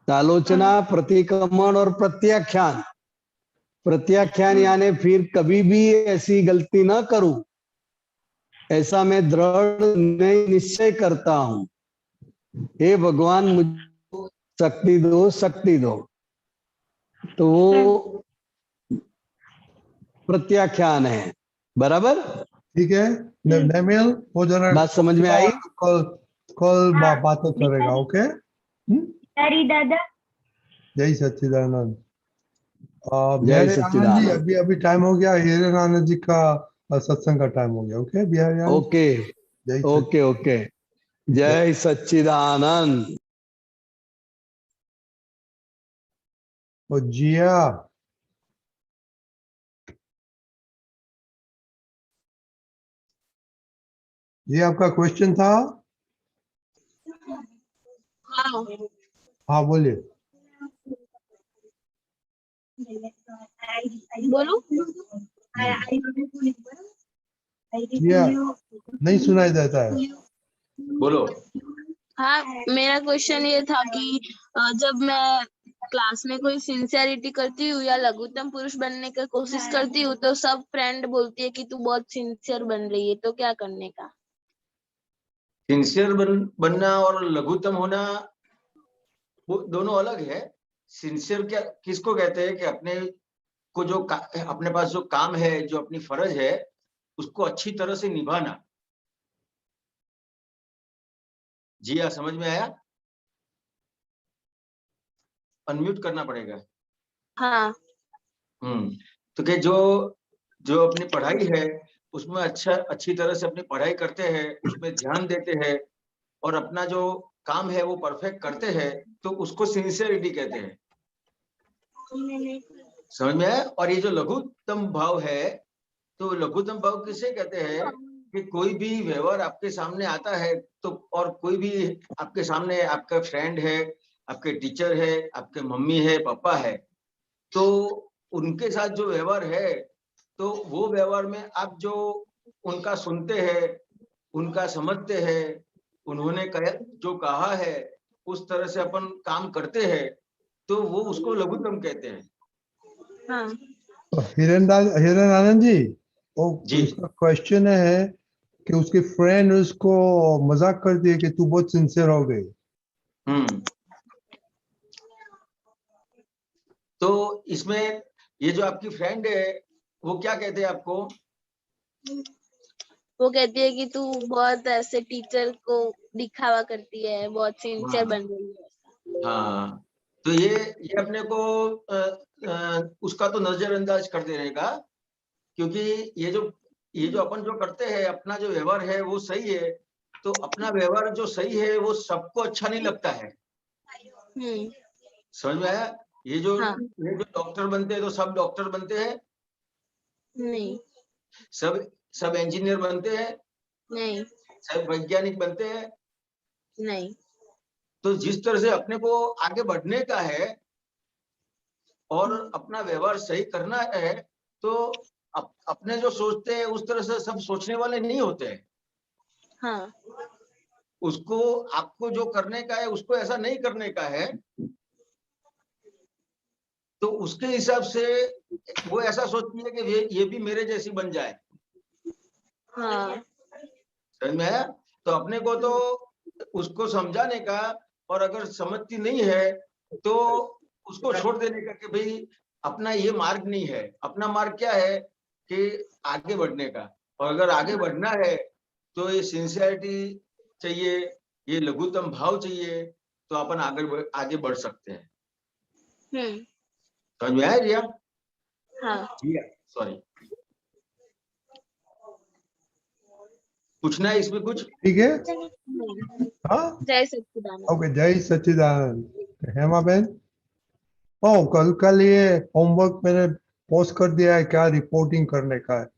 आलोचना, हाँ, प्रतिक्रमण और प्रत्याख्यान। प्रत्याख्यान यानी फिर कभी भी ऐसी गलती ना करूं, ऐसा मैं दृढ़ निश्चय करता हूं। हे भगवान मुझे शक्ति दो, शक्ति दो। तो वो प्रत्याख्यान है। बराबर? ठीक है नमील, वो जरा बात समझ में आई? कल कल हाँ, बातें करेगा। ओके, बिहारी दादा। जय सच्चिदानंद। जय बिहारी आनंद जी, सच्चिदानंद। अभी अभी टाइम हो गया, हिरेन आनंद जी का सत्संग का टाइम हो गया। ओके बिहारी आनंद, ओके जय ओके ओके। जय सच्चिदानंद। और जिया, ये आपका क्वेश्चन था? हाँ बोलिए। बोलो। या नहीं सुनाई देता है। बोलो। हाँ, मेरा क्वेश्चन ये था कि जब मैं क्लास में कोई सिंसियरिटी करती हूँ या लघुत्तम पुरुष बनने की कोशिश करती हूँ तो सब फ्रेंड बोलती है कि तू बहुत सिंसियर बन रही है, तो क्या करने का? सिंसियर बनना और लघुत्तम होना वो दोनों अलग है। सिंसियर क्या किसको कहते हैं कि अपने को जो अपने पास जो काम है, जो अपनी फर्ज है, उसको अच्छी तरह से निभाना। जी हाँ, समझ में आया? अनम्यूट करना पड़ेगा। हाँ। तो कि जो जो अपनी पढ़ाई है उसमें अच्छी तरह से अपनी पढ़ाई करते हैं, उसमें ध्यान देते हैं और अपना जो काम है वो परफेक्ट करते हैं, तो उसको सिंसियरिटी कहते हैं। समझ में आया? और ये जो लघुत्तम भाव है, तो लघुत्तम भाव किसे कहते हैं कि कोई भी व्यवहार आपके सामने आता है तो, और कोई भी आपके सामने आपका फ्रेंड है, आपके टीचर है, आपके मम्मी है, पापा है, तो उनके साथ जो व्यवहार है, तो वो व्यवहार में आप जो उनका सुनते हैं, उनका समझते हैं, उन्होंने जो कहा है उस तरह से अपन काम करते हैं, तो वो उसको लघुत्तम कहते हैं। हाँ। तो हिरण आनंद जी, वो जी। उसका क्वेश्चन है कि उसके फ्रेंड उसको मजाक करती है कि तू बहुत सिंसियर हो गई। तो इसमें ये जो आपकी फ्रेंड है वो क्या कहते हैं आपको? वो कहती है कि तू बहुत ऐसे टीचर को दिखावा करती है, बहुत सिंसियर बन रही है। हाँ, तो ये अपने को उसका तो नजरअंदाज कर देने का, क्योंकि ये जो अपन जो करते हैं, अपना जो व्यवहार है वो सही है, तो अपना व्यवहार जो सही है वो सबको अच्छा नहीं लगता है। समझ में आया? ये जो डॉक्टर बनते हैं तो सब डॉक्टर बनते हैं? नहीं। सब इंजीनियर बनते हैं? नहीं। सब वैज्ञानिक बनते हैं? नहीं। तो जिस तरह से अपने को आगे बढ़ने का है और अपना व्यवहार सही करना है, तो अपने जो सोचते हैं उस तरह से सब सोचने वाले नहीं होते हैं। हाँ। उसको आपको जो करने का है उसको ऐसा नहीं करने का है, तो उसके हिसाब से वो ऐसा सोचती है कि ये भी मेरे जैसी बन जाए। हाँ। समझ में आया? तो अपने को तो उसको समझाने का, और अगर समझती नहीं है तो उसको छोड़ देने का कि भाई अपना ये मार्ग नहीं है। अपना मार्ग क्या है कि आगे बढ़ने का, और अगर आगे बढ़ना है तो ये सिंसियरिटी चाहिए, ये लघुत्तम भाव चाहिए, तो अपन आगे बढ़ सकते हैं। समझ में आया रिया? हाँ। सॉरी, पूछना है इसमें कुछ? ठीक है। हाँ, जय सच्चिदानंद। ओके, जय सच्चिदानंद। हेमा बहन, कल ये होमवर्क मैंने पोस्ट कर दिया है, क्या रिपोर्टिंग करने का है,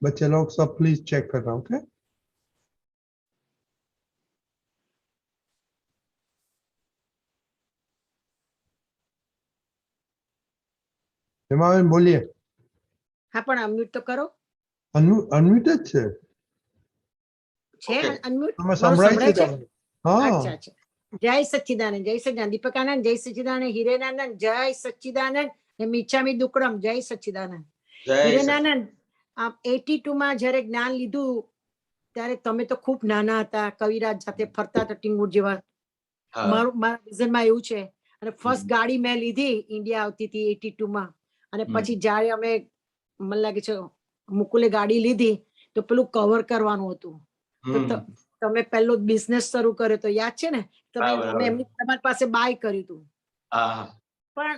बच्चे लोग सब प्लीज चेक करना। ओके, हेमा बहन बोलिए। हाँ, પણ અનમ્યુટ તો કરો. અનમ્યુટેડ છે અનમ્યુટ તમે મારું સંભળાય સંભળાય છે છે? તમને? હા, અચ્છા અચ્છા. જય સચ્ચિદાનંદ, જય સચ્ચિદાનંદ, દીપકાનંદ, જય સચ્ચિદાનંદ, હિરેનાનંદ, જય સચ્ચિદાનંદ, ને મીચામી દુકડમ, જય સચ્ચિદાનંદ. હિરેનાનંદ, આપ 82 માં જ્યારે જ્ઞાન લીધું ત્યારે તમે તો ખૂબ નાના હતા, કવિરાજ સાથે ફરતા હતા ટીંગુર જેવા. મારા વિઝનમાં એવું છે. અને ફર્સ્ટ ગાડી મેં લીધી ઇન્ડિયા આવતી હતી 82 માં, અને પછી જ્યારે અમે મને લાગે છે મુકુલે ગાડી લીધી તો પેલું કવર કરવાનું હતું, તો તમે પહેલો બિઝનેસ શરૂ કર્યો તો યાદ છે ને? તમે એમની તમારી પાસે બાય કર્યું હતું. પણ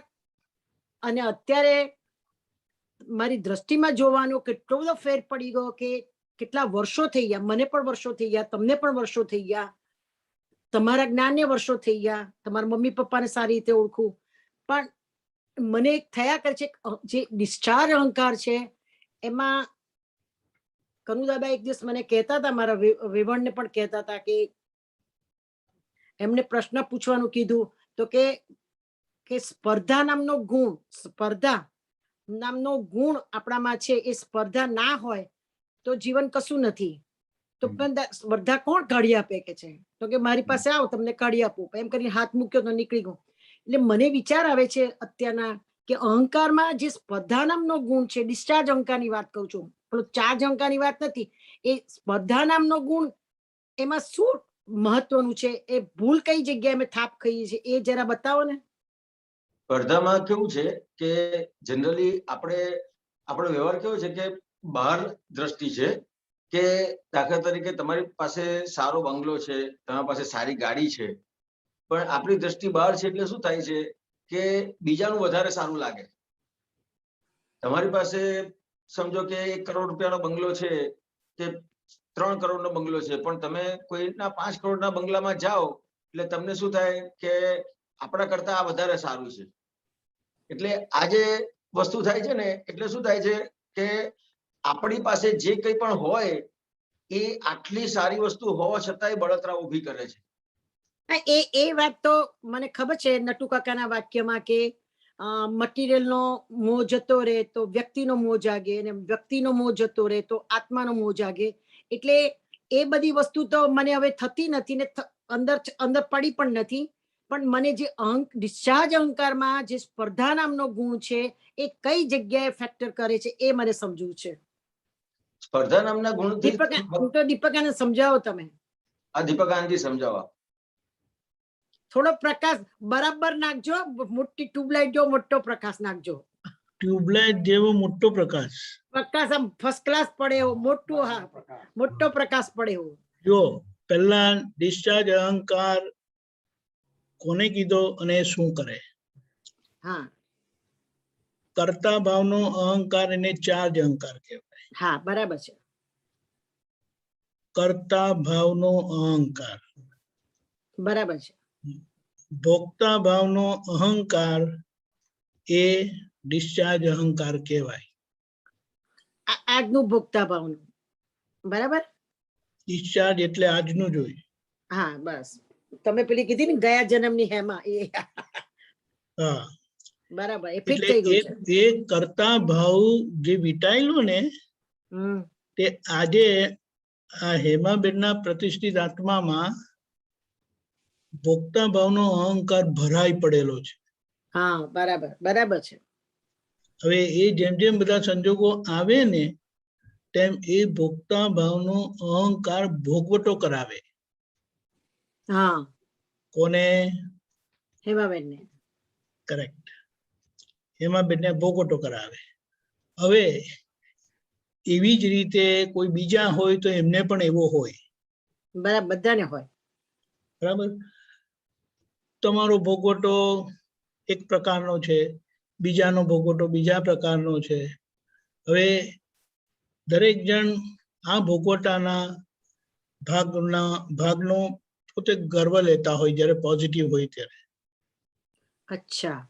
અને અત્યારે મારી દ્રષ્ટિમાં જોવાનો કેટલો બધો ફેર પડી ગયો કે કેટલા વર્ષો થઈ ગયા, મને પણ વર્ષો થઈ ગયા, તમને પણ વર્ષો થઈ ગયા, તમારા જ્ઞાનને વર્ષો થઈ ગયા, તમારા મમ્મી પપ્પાને સારી રીતે ઓળખું, પણ મને એક થયા કરે છે જે ડિસ્ચાર્જ અહંકાર છે એમાં કનુદાદા એક દિવસ મને કહેતા હતા, મારા વેવણને પણ કહેતા હતા કે એમને પ્રશ્ન પૂછવાનું કીધું તો કે સ્પર્ધા નામનો ગુણ, સ્પર્ધા નામનો ગુણ આપણામાં છે એ સ્પર્ધા ના હોય તો જીવન કશું નથી. તો પણ સ્પર્ધા કોણ કાઢી આપે કે છે? તો કે મારી પાસે આવો તમને કાઢી આપું, એમ કરીને હાથ મૂક્યો તો નીકળી ગયો. એટલે મને વિચાર આવે છે અત્યારના કે અહંકારમાં જે સ્પર્ધા નામનો ગુણ છે, ડિસ્ચાર્જ અહંકારની વાત કરું છું, પેલો ચાર્જ અહંકારની વાત નથી, એ સ્પર્ધા નામનો ગુણ એમાં શું મહત્વનું છે? એ ભૂલ કઈ જગ્યાએ અમે થાપ ખાઈએ છીએ એ જરા બતાવો ને. સ્પર્ધામાં કેવું છે કે જનરલી આપણો વ્યવહાર કેવો છે કે બહાર દ્રષ્ટિ છે કે દાખલા તરીકે તમારી પાસે સારો બંગલો છે, તમારી પાસે સારી ગાડી છે, પણ આપણી દ્રષ્ટિ બહાર છે એટલે શું થાય છે કે બીજાનું વધારે સારું લાગે. તમારી પાસે સમજો કે 1 કરોડ રૂપિયાનો બંગલો છે કે 3 કરોડનો બંગલો છે, પણ તમે કોઈના 5 કરોડના બંગલામાં જાઓ એટલે તમને શું થાય કે આપણા કરતા આ વધારે સારું છે. એટલે આ જે વસ્તુ થાય છે ને, એટલે શું થાય છે કે આપણી પાસે જે કંઈ પણ હોય એ આટલી સારી વસ્તુ હોવા છતાંય બળતરા ઊભી કરે છે. એ વાત તો મને ખબર છે નટુ કાકાના વાક્યમાં કે મટીરિયલ નો મોહ જતો રહે તો વ્યક્તિનો મોહ જાગે, અને વ્યક્તિનો મોહ જતો રહે તો આત્માનો મોહ જાગે. એટલે એ બધી વસ્તુ તો મને હવે થતી નથી ને અંદર પડી પણ નથી. પણ મને જે ડિસ્ચાર્જ અહંકારમાં જે સ્પર્ધા નામનો ગુણ છે એ કઈ જગ્યાએ ફેક્ટર કરે છે એ મને સમજવું છે. સ્પર્ધા નામના ગુણથી દીપકાને સમજાવો તમે. આ દીપકાનંદજી સમજાવવા. થોડો પ્રકાશ બરાબર નાખજો, મોટી ટ્યુબલાઇટ જેવો મોટો પ્રકાશ નાખજો. ટ્યુબલાઇટ જેવો મોટો પ્રકાશ આમ ફર્સ્ટ ક્લાસ પડે એવો મોટો પ્રકાશ પડે એવો. જો પહેલા ડિસ્ચાર્જ અહંકાર કોને કીધો અને શું કરે? હા, કર્તા ભાવનો અહંકાર એને ચાર્જ અહંકાર કહેવાય. હા, બરાબર છે. કર્તા ભાવનો અહંકાર બરાબર છે. ભોગતા ભાવનો અહંકાર એ ડિસ્ચાર્જ અહંકાર કહેવાય. આજનું ભોગતા ભાવનું. બરાબર. ડિસ્ચાર્જ એટલે આજનું જોઈ. હા, બસ તમે પેલી કીધી ને ગયા જન્મની હેમાં એ. હા, બરાબર, એ ફિટ એટલે થઈ ગયું છે. એ કર્તા ભાવ જે વિટાયેલું ને તે આજે આ હેમાબેનના પ્રતિષ્ઠિત આત્મામાં ભોગતા ભાવનો અહંકાર ભરાઈ પડેલો છે. હા, બરાબર, બરાબર છે. હવે એ જેમ જેમ બધા સંજોગો આવે ને તેમ એ ભોગતા ભાવનો અહંકાર ભોગવટો કરાવે. હા, કોને? હેમાબેનને. કરેક્ટ. હેમાબેનને ભોગવટો કરાવે. હવે એવી જ રીતે કોઈ બીજા હોય તો એમને પણ એવો હોય. બરાબર, બધાને હોય. બરાબર. તમારો ભોગવટો એક પ્રકારનો છે, બીજાનો ભોગવટો બીજા પ્રકારનો છે. હવે દરેક જણ આ ભોગવટાના ભાગનો પોતે ગર્વ લેતા હોય જ્યારે પોઝિટિવ હોય ત્યારે. અચ્છા.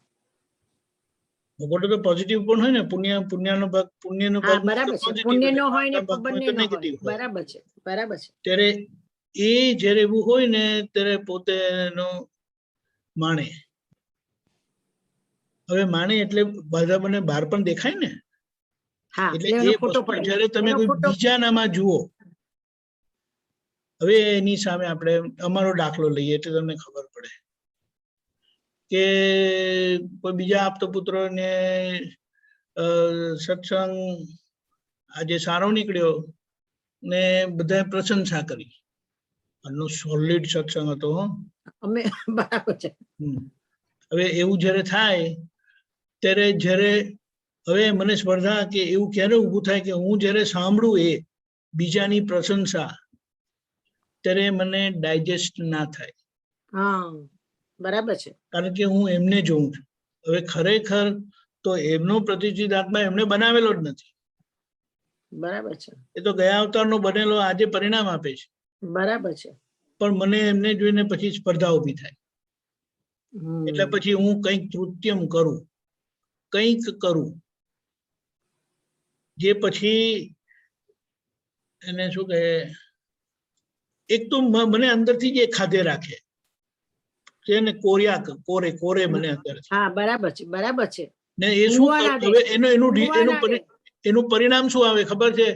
ભોગવટો તો પોઝિટિવ પણ હોય ને, પુણ્યનો ભાગ બરાબર છે. પુણ્યનો હોય ને બંનેનો હોય. બરાબર છે, બરાબર છે. ત્યારે એ જ્યારે એવું હોય ને ત્યારે પોતે એનો માણે. હવે માણે એટલે બધા મને બહાર પણ દેખાય ને. એટલે એ વસ્તુ જ્યારે તમે કોઈ બીજાનામાં જુઓ, હવે એની સામે આપણે અમારો દાખલો લઈએ એટલે તમને ખબર પડે કે કોઈ બીજા આપતો પુત્રને સત્સંગ આજે સારો નીકળ્યો ને બધાએ પ્રશંસા કરી. આનો સોલિડ સત્સંગ હતો. બરાબર છે. હવે એવું જ્યારે થાય ત્યારે જ્યારે હવે મને સ્પર્ધા કે એવું ક્યારે ઊભું થાય કે હું જ્યારે સાંભળું એ બીજાની પ્રશંસા ત્યારે મને ડાયજેસ્ટ ના થાય. હા, બરાબર છે. કારણ કે હું એમને જોઉં છું. હવે ખરેખર તો એમનો પ્રતિષ્ઠિત આત્મા એમને બનાવેલો જ નથી. બરાબર છે. એ તો ગયા અવતારનો બનેલો આજે પરિણામ આપે છે. બરાબર છે. પણ મને એમને જોઈને પછી સ્પર્ધા ઊભી થાય. એટલે પછી હું કંઈક કૃત્યમ કરું, કંઈક કરું જે પછી એને શું કહે, એક તો મને અંદરથી જ એ ખાધે રાખે છે ને, કોરે મને અંદર. હા, બરાબર છે, બરાબર છે. ને એ શું હવે એનું પરિણામ શું આવે ખબર છે?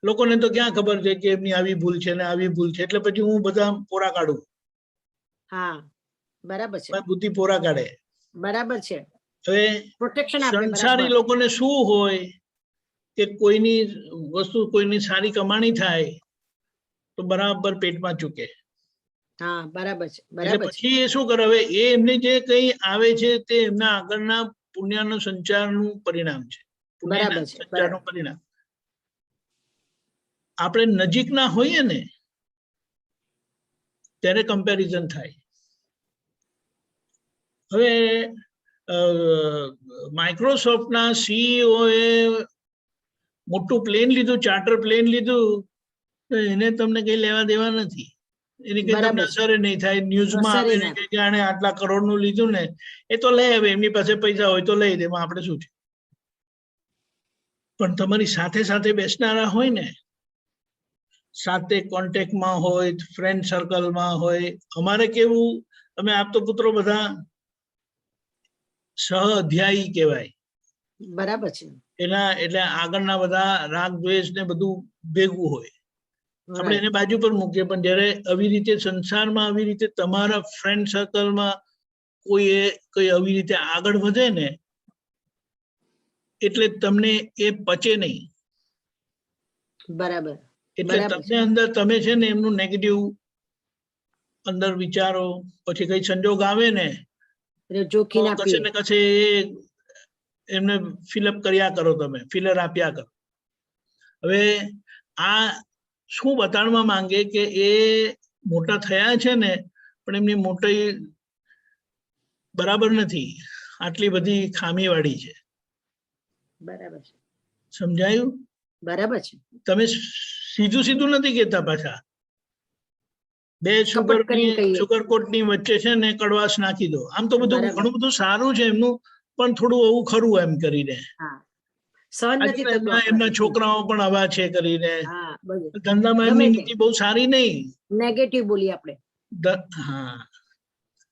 લોકોને તો ક્યાં ખબર છે કે એમની આવી ભૂલ છે ને આવી ભૂલ છે, એટલે પછી હું બધા પોરા કાઢું. હા બરાબર છે, બુદ્ધિ પોરા કાઢે. બરાબર છે. હવે પ્રોટેક્શન સંસારી લોકોને શું હોય કે કોઈની વસ્તુ કોઈની સારી કમાણી થાય તો બરાબર પેટમાં ચૂકે. હા બરાબર છે, એટલે બરાબર છે. પછી એ શું કરે? હવે એ એમને જે કઈ આવે છે તે એમના આગળના પુણ્યનો સંચારનું પરિણામ છે. બરાબર છે, સંચારનું પરિણામ. આપણે નજીકના હોઈએ ને ત્યારે કમ્પેરિઝન થાય. હવે માઇક્રોસોફ્ટના સીઈઓ એ મોટું પ્લેન લીધું, ચાર્ટર પ્લેન લીધું, તો એને તમને કઈ લેવા દેવા નથી. એની કઈ તમને અસર નહીં થાય. ન્યૂઝમાં આવે ને કે આણે આટલા કરોડનું લીધું ને, એ તો લઈ આવે, એમની પાસે પૈસા હોય તો લઈ દે, એમાં આપણે શું છે. પણ તમારી સાથે સાથે બેસનારા હોય ને, સાથે કોન્ટેક્ટમાં હોય, ફ્રેન્ડ સર્કલમાં હોય. અમારે કેવું, અમે આપતો પુત્રો બધા સહ અધ્યાયી કહેવાય. બરાબર છે. એના એટલે આગળના બધા રાગ દ્વેષ ને બધું ભેગું હોય. આપણે એને બાજુ પર મૂકીએ, પણ જયારે આવી રીતે સંસારમાં આવી રીતે તમારા ફ્રેન્ડ સર્કલમાં કોઈ આવી રીતે આગળ વધે ને, એટલે તમને એ પચે નહીં. બરાબર. એટલે તમને અંદર તમે છે ને એમનું નેગેટિવ અંદર વિચારો, પછી કઈ સંજોગ આવે ને કશે ને કશે એમને ફિલઅપ કર્યા કરો, તમે ફિલર આપ્યા કરો. હવે આ શું બતાડવા માંગે કે એ મોટા થયા છે ને, પણ એમની મોટી બરાબર નથી, આટલી બધી ખામી વાળી છે. બરાબર છે, સમજાયું? બરાબર છે. તમે સીધું સીધું નથી કહેતા, પાછા બે સુગરકોટ ની વચ્ચે છે ને કડવાશ નાખી દો. આમ તો બધું ઘણું બધું સારું છે એમનું, પણ થોડું એવું ખરું એમ કરીને. એમના છોકરાઓ પણ આવા છે કરીને. ધંધામાં એમની નીતિ બહુ સારી નહીં, નેગેટિવ બોલી આપણે. હા,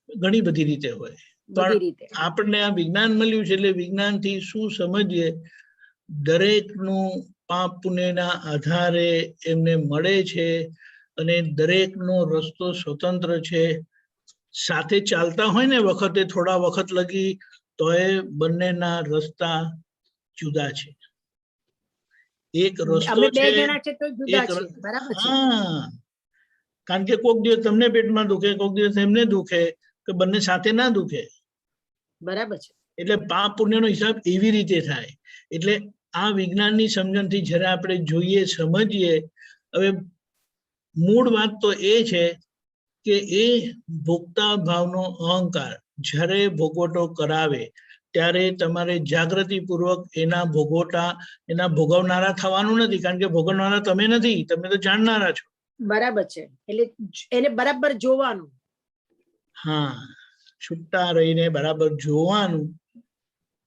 ઘણી બધી રીતે હોય. પણ આપણને આ વિજ્ઞાન મળ્યું છે, એટલે વિજ્ઞાન થી શું સમજીએ, દરેકનું પાપ પુણ્યના આધારે એમને મળે છે, અને દરેકનો રસ્તો સ્વતંત્ર છે. સાથે ચાલતા હોય ને વખતે થોડા વખત લગી તો એ બંનેના રસ્તા જુદા છે. એક રસ્તો છે, હા, કારણ કે કોઈક દિવસ તમને પેટમાં દુખે, કોઈક દિવસ એમને દુખે, કે બંને સાથે ના દુખે. બરાબર છે. એટલે પાપ પુણ્યનો હિસાબ એવી રીતે થાય. એટલે આ વિજ્ઞાનની સમજણથી જયારે આપણે જોઈએ, સમજીએ, હવે મૂળ વાત તો એ છે કે એ ભોગતા ભાવનો અહંકાર જ્યારે ભોગવટો કરાવે ત્યારે તમારે જાગૃતિ પૂર્વક એના ભોગવનારા થવાનું નથી, કારણ કે ભોગવનારા તમે નથી, તમે તો જાણનારા છો. બરાબર છે. એટલે એને બરાબર જોવાનું. હા, છૂટા રહીને બરાબર જોવાનું.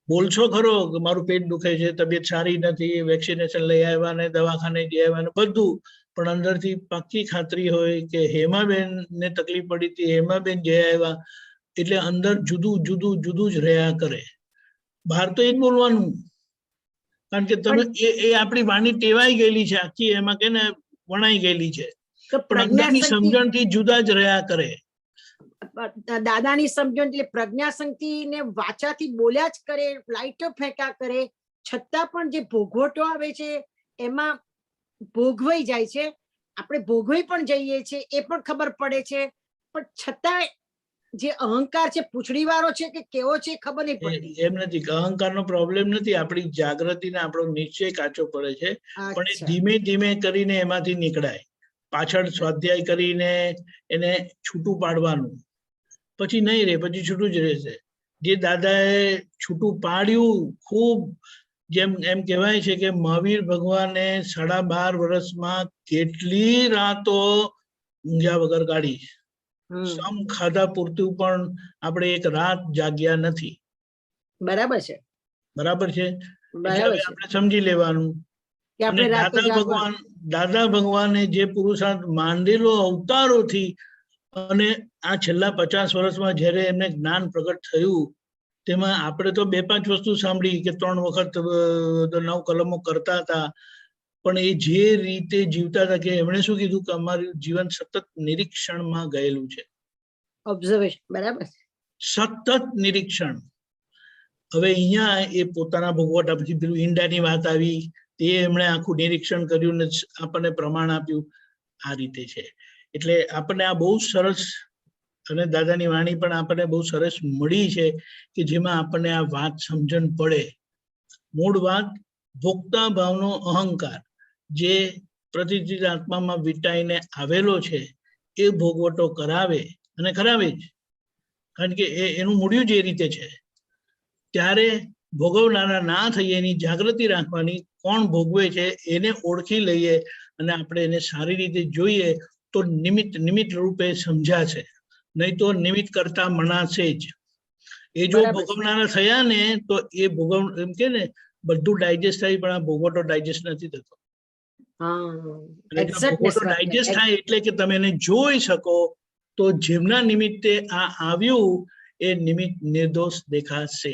બોલશો ખરો કે મારું પેટ દુખે છે, તબિયત સારી નથી, વેક્સિનેશન લઈ આવ્યા ને દવાખાને જઈ આવ્યા ને બધું, પણ અંદરથી પાક્કી ખાતરી હોય કે હેમાબેન ને તકલીફ પડી હતી, હેમાબેન જઈ આવ્યા, એટલે અંદર જુદું જુદું જુદું જ રહ્યા કરે. બહાર તો એ જ બોલવાનું, કારણ કે તમે એ આપણી વાણી ટેવાઈ ગયેલી છે, આખી એમાં કે ને વણાઈ ગયેલી છે, પણ અંદરની સમજણથી જુદા જ રહ્યા કરે. દાદાની સમજણ એટલે પ્રજ્ઞા શક્તિ ને વાચાથી બોલ્યા જ કરે, લાઈટો ફેંકા કરે, છતાં પણ જે ભોગવટો આવે છે એમાં ભોગવાઈ જાય છે. આપણે ભોગવાઈ પણ જઈએ છીએ, એ પણ ખબર પડે છે, પણ છતાં જે અહંકાર છે પૂંછડી વાળો છે કે કેવો છે ખબર નહીં પડતી. એમ નથી, અહંકારનો પ્રોબ્લેમ નથી, આપણી જાગૃતિ ને આપણો નિશ્ચય કાચો પડે છે, પણ એ ધીમે ધીમે કરીને એમાંથી નીકળાય. પાછળ સ્વાધ્યાય કરીને એને છૂટું પાડવાનું, પછી નહીં રે, પછી છૂટું જ રહેશે. જે દાદાએ છૂટું પાડ્યું, ખૂબ જેમ એમ કહેવાય છે કે મહાવીર ભગવાને 12.5 વર્ષમાં કેટલી રાતો ઊંઘ્યા વગર કાઢી. સમ ખાધા પૂરતું પણ આપણે એક રાત જાગ્યા નથી. બરાબર છે, બરાબર છે. આપણે સમજી લેવાનું. દાદા ભગવાને જે પુરુષાર્થ માંડેલો અવતારોથી, અને આ છેલ્લા 50 વર્ષમાં જયારે એમને જ્ઞાન પ્રગટ થયું, તેમાં આપણે તો 2-5 વસ્તુ સાંભળી કે 3 વખત 9 કલમો કરતા હતા, પણ એ જે રીતે જીવતા હતા કે એમણે શું કીધું કે અમારું જીવન સતત નિરીક્ષણમાં ગયેલું છે. ઓબ્ઝર્વેશન, બરાબર. સતત નિરીક્ષણ. હવે અહીંયા એ પોતાના ભોગવટા, પછી પેલું ઈંડાની વાત આવી, તે એમણે આખું નિરીક્ષણ કર્યું ને આપણને પ્રમાણ આપ્યું. આ રીતે છે. એટલે આપણને આ બહુ સરસ, અને દાદાની વાણી પણ આપણને બહુ સરસ મળી છે કે જેમાં આપણને આ વાત સમજણ પડે. મૂળ વાત ભોગતા ભાવનો અહંકાર જે પ્રતિષ્ઠિત આત્મામાં વીંટાઈને આવેલો છે એ ભોગવટો કરાવે, અને કરાવે જ, કારણ કે એનું મૂળ્યું જ એ રીતે છે. ત્યારે ભોગવનારા ના થઈએ એની જાગૃતિ રાખવાની, કોણ ભોગવે છે એને ઓળખી લઈએ અને આપણે એને સારી રીતે જોઈએ તો નિમિત્ત રૂપે સમજાશે, નહીં તો નિમિત્ત કરતા મનાશે જ. એ જો ભોગવનારા થયા ને તો એ એમ કે ને બધું ડાયજેસ્ટ થાય, પણ આ ભોગવટો ડાયજેસ્ટ નથી થતો. ભોગવટો ડાયજેસ્ટ થાય એટલે કે તમે એને જોઈ શકો, તો જેમના નિમિત્તે આ આવ્યું એ નિમિત્ત નિર્દોષ દેખાશે.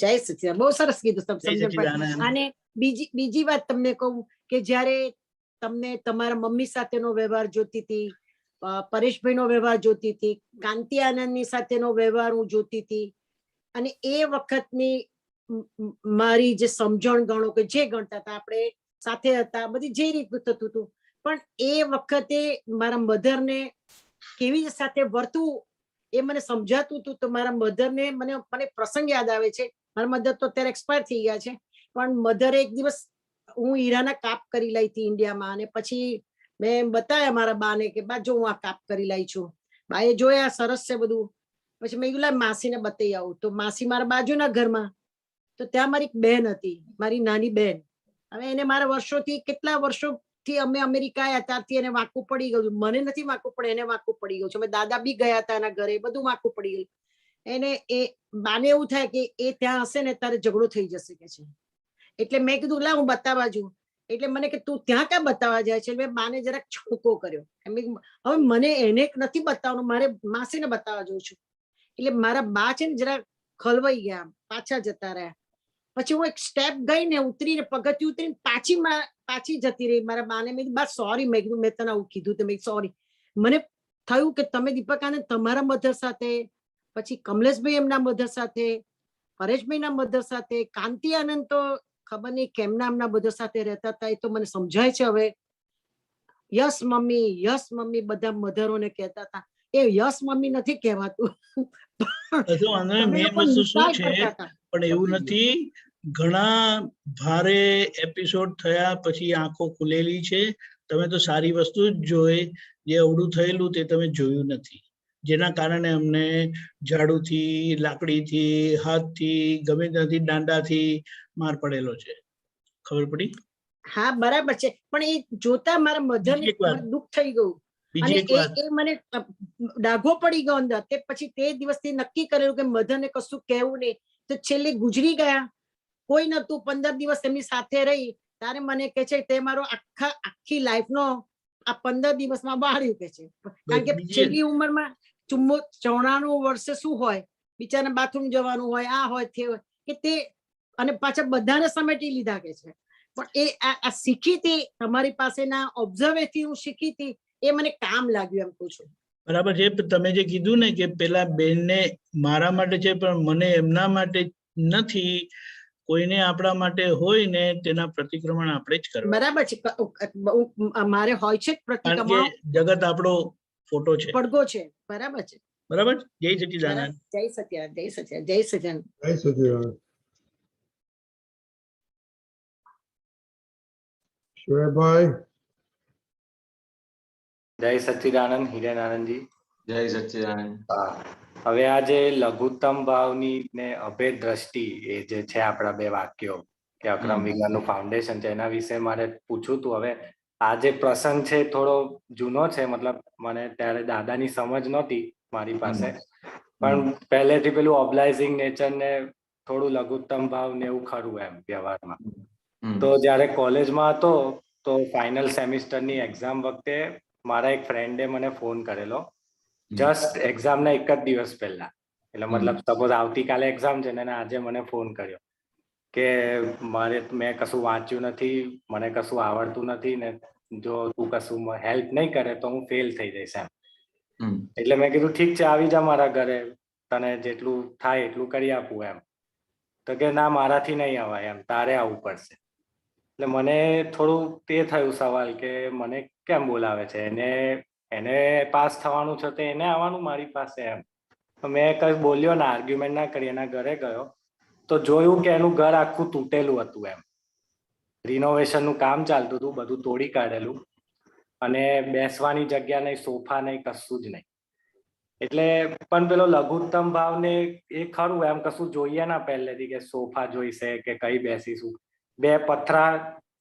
જય સચિદાનંદ, બહુ સરસ કીધું. અને બીજી વાત તમને કહું કે જ્યારે તમને તમારા મમ્મી સાથેનો વ્યવહાર જોતી હતી, પરેશભાઈ નો વ્યવહાર જોતી હતી, કાંતિ આનંદની સાથેનો વ્યવહાર હું જોતી હતી, અને એ વખતની મારી જે સમજણ ગણો કે જે ગણતા હતા, આપણે સાથે હતા, બધી જે રીતનું થતું હતું, પણ એ વખતે મારા મધરને કેવી સાથે વર્તવું એ મને સમજાતું હતું. તો મારા મધરને મને પ્રસંગ યાદ આવે છે. મારા મધર તો અત્યારે એક્સપાયર થઈ ગયા છે, પણ મધરે એક દિવસ હું હીરાના કાપ કરી લાવી હતી ઇન્ડિયામાં, અને પછી મેં બતાવ્યા મારા બાને કે બા જો હું આ કાપ કરી લાવી છું. બાએ જોયા, સરસ છે બધું. પછી મેં કીધું માસીને બતાવી આવું. તો માસી મારા બાજુના ઘરમાં, તો ત્યાં મારી એક બહેન હતી, મારી નાની બહેન. હવે એને મારા વર્ષોથી, કેટલા વર્ષોથી અમે અમેરિકા આવ્યા ત્યારથી એને વાંકું પડી ગયું. મને નથી વાંકું પડે, એને વાંકું પડી ગયું છે. અમે દાદા બી ગયા હતા એના ઘરે, બધું વાંકું પડી ગયું. એને એ બાને એવું થાય કે એ ત્યાં હશે ને તારે ઝઘડો થઈ જશે કે છે. એટલે મેં કીધું લા હું બતાવવા જઉં. એટલે મને કે તું ત્યાં ક્યાં બતાવવા જાય છે? મેં બાને જરાક છોકો કર્યો. હવે મને એને નથી બતાવવાનું, મારે માસીને બતાવવા જઉં છું. એટલે મારા બા છે ને જરા ખલવાઈ ગયા, પાછા જતા રહ્યા. પછી હું એક સ્ટેપ ગઈ ને ઉતરીને, પગથિયું ઉતરીને પાછી જતી રહી. મારા બાને મેં કીધું બા સોરી. મેં કીધું મેં તને આવું કીધું, તો મેં સોરી. મને થયું કે તમે દીપક આનંદ તમારા મધર સાથે, પછી કમલેશભાઈ એમના મધર સાથે, પરેશભાઈ ના મધર સાથે, કાંતિ આનંદ તો ખબર નહીં કેમના એમના બધા સાથે રહેતા હતા. એ તો મને સમજાય છે હવે. યસ મમ્મી બધા મધરોને કહેતા હતા. એ યસ મમ્મી નથી કહેવાતું. મેન વસ્તુ શું છે, પણ એવું નથી. ઘણા ભારે એપિસોડ થયા પછી આંખો ખુલેલી છે. તમે તો સારી વસ્તુ જ જોઈ, જે અવળું થયેલું તે તમે જોયું નથી, જેના કારણે અમને ઝાડુથી, લાકડીથી, હાથથી, ગમે ત્યાંથી દાંડાથી માર પડેલો છે. ખબર પડી? હા બરાબર છે, પણ એ જોતા મારા મધરને દુઃખ થઈ ગયું, અને એ મને ડાઘો પડી ગયો અંદર. તે પછી તે દિવસથી નક્કી કરેલું કે મધરને કશું કહેવું નહીં. તો છેલ્લે ગુજરી ગયા, કોઈ નતું. 15 દિવસ એમની સાથે રહી. ત્યારે મને કે છે તે મારો આખી લાઈફનો આ 15 દિવસમાં બાળ્યું કે છે. કારણ કે છેલ્લી ઉંમરમાં 94 વર્ષે શું હોય, બિચારા બાથરૂમ જવાનું હોય, આ હોય તે હોય કે તે, અને પાછા બધાને સમેટી લીધા કે છે. પણ એ આ શીખી હતી તમારી પાસેના ઓબ્ઝર્વેથી હું શીખી હતી, એ મને કામ લાગ્યું એમ કહું છું. બરાબર છે. તમે જે કીધું ને કે પેલા બેનને મારા માટે છે પણ મને એમના માટે નથી, કોઈને આપણા માટે હોય ને તેના પ્રતિક્રમણ આપણે જ કરવું. બરાબર છે, મારે હોય છે પ્રતિક્રમણ. જગત આપણો ફોટો છે, પડઘો છે. બરાબર છે, બરાબર. જય સચ્ચિદાનંદ. જય સચ્ચિદાનંદ, જય સચ્ચિદાનંદ, જય સચ્ચિદાનંદ, જય સચ્ચિદાનંદ. શોએબભાઈ. જય સચ્ચિદાનંદ. હિરેન આનંદજી. જય સચ્ચિદાનંદ. હવે આ જે લઘુત્તમ ભાવની ને અભેદ દ્રષ્ટિ, એ જે છે આપણા બે વાક્યો કે અક્રમ વિજ્ઞાનનું ફાઉન્ડેશન છે, એના વિશે મારે પૂછવું હતું. હવે આ જે પ્રસંગ છે થોડો જૂનો છે, મતલબ મને ત્યારે દાદાની સમજ નહોતી મારી પાસે, પણ પહેલેથી પેલું ઓબ્લાઇઝિંગ નેચર ને થોડું લઘુત્તમ ભાવ ને એવું ખરું એમ વ્યવહારમાં. તો જયારે કોલેજમાં હતો તો ફાઇનલ સેમિસ્ટરની એક્ઝામ વખતે મારા એક ફ્રેન્ડે મને ફોન કરેલો, જસ્ટ એક્ઝામના એક જ દિવસ પહેલા. એટલે મતલબ સપોઝ આવતીકાલે એક્ઝામ છે ને આજે મને ફોન કર્યો કે મેં કશું વાંચ્યું નથી, મને કશું આવડતું નથી ને જો તું કશું હેલ્પ નહીં કરે તો હું ફેલ થઈ જઈશ એમ. એટલે મેં કીધું ઠીક છે આવી જા મારા ઘરે, તને જેટલું થાય એટલું કરી આપું એમ. તો કે ના મારાથી નહીં અવાય એમ, તારે આવવું પડશે. એટલે મને થોડું તે થયું સવાલ કે મને કેમ બોલાવે છે, એને પાસ થવાનું છે તો એને આવવાનું મારી પાસે એમ. તો મેં કઈ બોલ્યો ના, આર્ગ્યુમેન્ટ ના કરી, એના ઘરે ગયો તો જોયું કે એનું ઘર આખું તૂટેલું હતું એમ. રિનોવેશન નું કામ ચાલતું હતું, બધું તોડી કાઢેલું અને બેસવાની જગ્યા નહીં, સોફા નહીં, કશું જ નહીં. એટલે પણ પેલો લઘુત્તમ ભાવને એ ખરું એમ કશું જોઈએ ના પહેલેથી કે સોફા જોઈશે કે કઈ બેસીશું. 2 પથ્થરા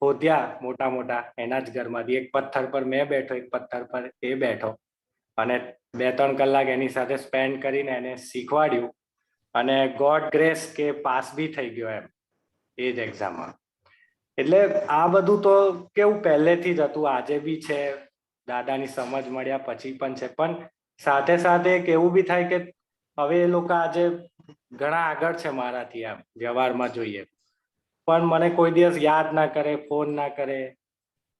હોદ્યા મોટા મોટા એના જ ઘરમાંથી, એક પથ્થર પર મેં બેઠો, એક પથ્થર પર એ બેઠો અને 2-3 કલાક એની સાથે સ્પેન્ડ કરીને એને શીખવાડ્યું અને ગોડ ગ્રેસ કે પાસ બી થઈ ગયો એમ એ જ એક્ઝામમાં. એટલે આ બધું તો કેવું પહેલેથી જ હતું, આજે બી છે, દાદાની સમજ મળ્યા પછી પણ છે. પણ સાથે સાથે એક એવું બી થાય કે હવે એ લોકો આજે ઘણા આગળ છે મારાથી આમ વ્યવહારમાં જોઈએ, પણ મને કોઈ દિવસ યાદ ના કરે, ફોન ના કરે.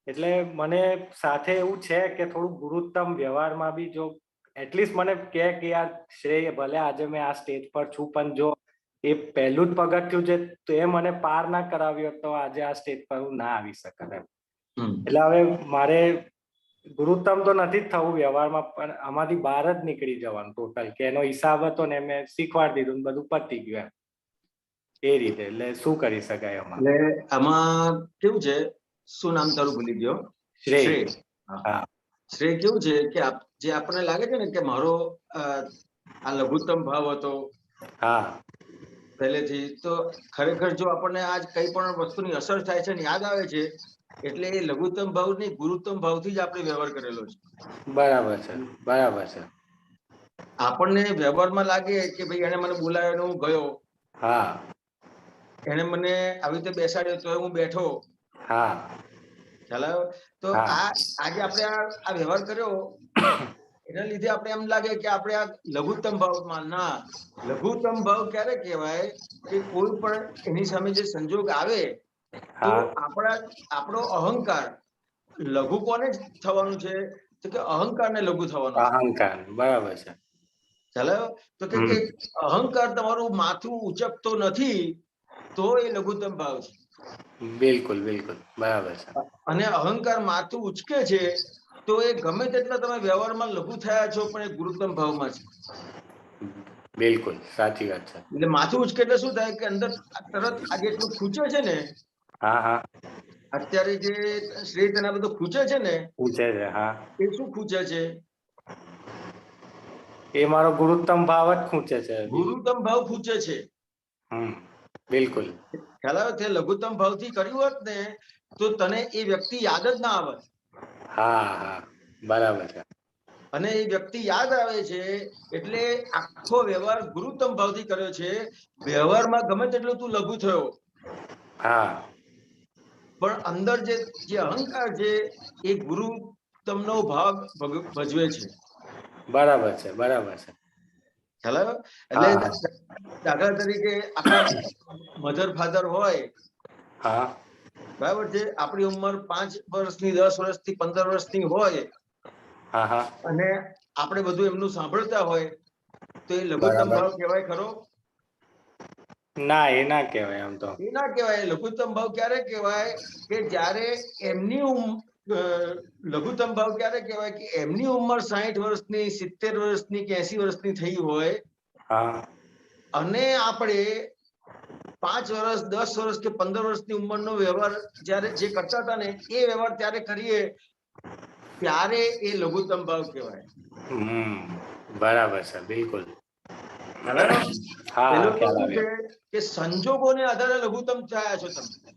એટલે મને સાથે એવું છે કે થોડું ગુરુત્તમ વ્યવહારમાં બી જો એટલીસ્ટ મને કહે કે યાર શ્રેય ભલે આજે મેં આ સ્ટેજ પર છું પણ જો એ પહેલું જ પગથિયું છે તો એ મને પાર ના કરાવ્યો તો આજે આ સ્ટેજ પર હું ના આવી શકત એમ. એટલે હવે મારે ગુરુત્તમ તો નથી જ થવું વ્યવહારમાં, પણ આમાંથી બહાર જ નીકળી જવાનું ટોટલ, કે એનો હિસાબ હતો ને મેં શીખવાડી દીધું ને બધું પતી ગયું એમ. એ રીતે એટલે શું કરી શકાય આમાં? એટલે આમાં કેવું છે, શું નામ તારું ભૂલી ગયો? શ્રેય. હા, શ્રેય કેવું છે કે જે આપણને લાગે છે ને કે મારો આ લઘુત્તમ ભાવ હતો હા પહેલેથી, તો ખરેખર જો આપણને આજ કઈ પણ વસ્તુની અસર થાય છે ને યાદ આવે છે એટલે એ લઘુત્તમ ભાવ નહીં ગુરુત્તમ ભાવથી જ આપણે વ્યવહાર કરેલો છે. બરાબર છે, બરાબર છે. આપણને વ્યવહારમાં લાગે કે ભાઈ એને મને બોલાવ્યો હું ગયો, હા, એને મને આવી રીતે બેસાડ્યો તો હું બેઠો, હા, ચાલો. તો આજે આપણે આ વ્યવહાર કર્યો એના લીધે આપણે એમ લાગે કે આપણે આ લઘુત્તમ ભાવમાં ના. લઘુત્તમ ભાવ ક્યારે કહેવાય કે કોઈ પણ એની સામે જે સંજોગ આવે તો આપણો અહંકાર લઘુ કોને જ થવાનું છે, તો કે અહંકારને લઘુ થવાનું છે. અહંકાર, બરાબર છે. ચાલો. તો કે અહંકાર તમારું માથું ઉચકતો નથી તો એ લઘુત્તમ ભાવ છે. બિલકુલ બિલકુલ બરાબર છે. અને અહંકાર માથું ઉચકે છે તો એ ગમે તેટલા તમે વ્યવહારમાં લઘુ થયા છો પણ એ ગુરુત્તમ ભાવમાં છે. બિલકુલ સાચી વાત છે. એટલે માથું ઉચકે એટલે શું થાય કે અંદર તરત આજે એટલું ખૂંચે છે ને, હા હા, અત્યારે જે શ્રેય તેના બધું ખૂંચે છે ને, પૂછે છે. હા, એ શું ખૂંચે છે? એ મારો ગુરુત્તમ ભાવ જ ખૂંચે છે. ગુરુત્તમ ભાવ ખૂંચે છે. બિલકુલ. ખ્યાલ આવે? તે લઘુત્તમ ભાવથી કર્યું હોત ને તો તને એ વ્યક્તિ યાદ જ ના આવત. હા હા, બરાબર છે. અને એ વ્યક્તિ યાદ આવે છે એટલે આખો વ્યવહાર ગુરુત્તમ ભાવથી કર્યો છે. વ્યવહારમાં ગમે તેટલો તું લઘુ થયો, હા, પણ અંદર જે અહંકાર છે એ ગુરુત્તમનો ભાગ ભજવે છે. બરાબર છે, બરાબર છે. ખ્યાલ આવ્યો? એટલે દાખલા તરીકે આપણા મધર ફાધર હોય, હા, બરાબર છે, આપણી ઉંમર 5 વર્ષની, 10 વર્ષથી, 15 વર્ષની હોય, હા હા, અને આપણે બધું એમનું સાંભળતા હોય તો એ લઘુત્તમ ભાવ કહેવાય ખરો? ના, એ ના કહેવાય. આમ તો એ ના કહેવાય. લઘુત્તમ ભાવ ક્યારે કહેવાય કે જ્યારે એમની લઘુત્તમ ભાવ ક્યારે કહેવાય કે એમની ઉંમર 60 વર્ષની, 70 વર્ષની કે 80 વર્ષની થઈ હોય અને આપણે 5 વર્ષ, 10 વર્ષ કે 15 વર્ષની ઉંમરનો વ્યવહાર જ્યારે જે કરતા હતા ને એ વ્યવહાર ત્યારે કરીએ ત્યારે એ લઘુત્તમ ભાવ કહેવાય. બરાબર છે, બિલકુલ. કે સંજોગોને આધારે લઘુત્તમ થયા છો તમે.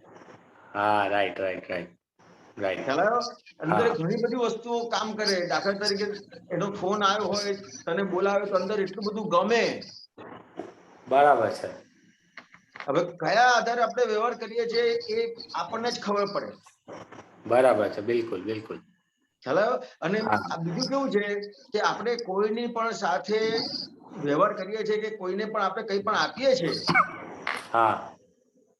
હા, રાઈટ રાઈટ રાઈટ રાઈટ. ખ્યાલ આવ્યો? અંદર ઘણી બધી વસ્તુઓ કામ કરે. દાખલા તરીકે એનો ફોન આવ્યો હોય, તને બોલાવે તો અંદર એટલું બધું ગમે. બરાબર છે. હવે કયા આધારે આપણે વ્યવહાર કરીએ છીએ એ આપણને જ ખબર પડે. બરાબર છે, બિલકુલ બિલકુલ. ખ્યાલ આવ્યો? અને બીજું કેવું છે કે આપણે કોઈની પણ સાથે વ્યવહાર કરીએ છીએ કે કોઈને પણ આપણે કંઈ પણ આપીએ છીએ હા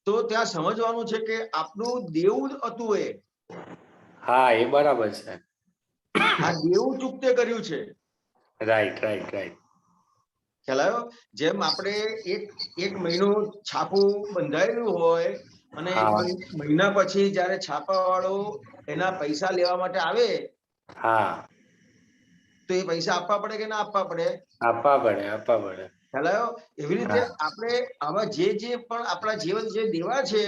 તો ત્યાં સમજવાનું છે કે આપણું દેવું હતું એ હા એ બરાબર છે. આ દેવું ચૂકતે કર્યું છે. Right right right. ખ્યાલ આવ્યો? જેમ આપણે એક મહિનો છાપું બંધાયેલું હોય અને એક હા મહિના પછી જયારે છાપા વાળો એના પૈસા લેવા માટે આવે હા તો એ પૈસા આપવા પડે કે ના આપવા પડે? આપવા પડે આપવા પડે. ખ્યાલ આવ્યો? એવી રીતે હા આપણે આવા જે પણ આપણા જીવન જે દેવા છે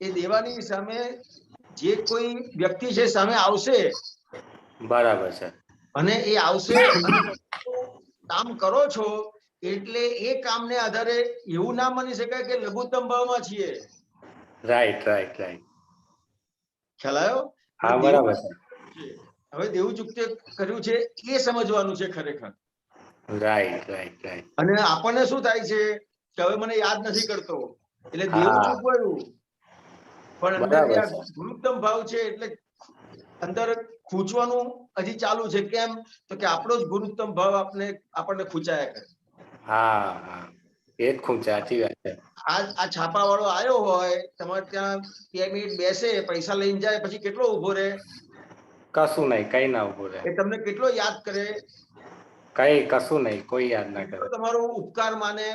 એ દેવાની સામે જે કોઈ વ્યક્તિ છે સામે આવશે બરાબર છે. અને એ આવશે અને કામ કરો છો એટલે એ કામને આધારે એવું ના માની શકાય કે લઘુત્તમ ભાવમાં છીએ. Right right right. ખ્યાલ આવ્યો? હા એટલે બરાબર દેવું છે. હવે દેવું ચૂકતે કર્યું છે એ સમજવાનું છે ખરેખર. Right right right. અને આપણને શું થાય છે કે હવે મને યાદ નથી કરતો એટલે દેવું હા ચૂકવાયું પણ અંદર બરાબર આ છે. ગુરુત્તમ ભાવ છે એટલે અંદર ખૂંચવાનું હજી ચાલુ છે. કેમ? તો કે આપણો જ ગુરુત્તમ ભાવ આપણને ખૂંચાયા કરે. હા હા એ જ ખૂબ સાચી વાત છે. આ છાપા વાળો આવ્યો હોય તમારે ત્યાં 2 મિનિટ બેસે પૈસા લઈને જાય પછી કેટલો ઉભો રહે? કશું નહીં કઈ ના ઉભું રહે. એ તમને કેટલો યાદ કરે? કઈ કશું નહીં કોઈ યાદ ના કરે. તમારો ઉપકાર માને?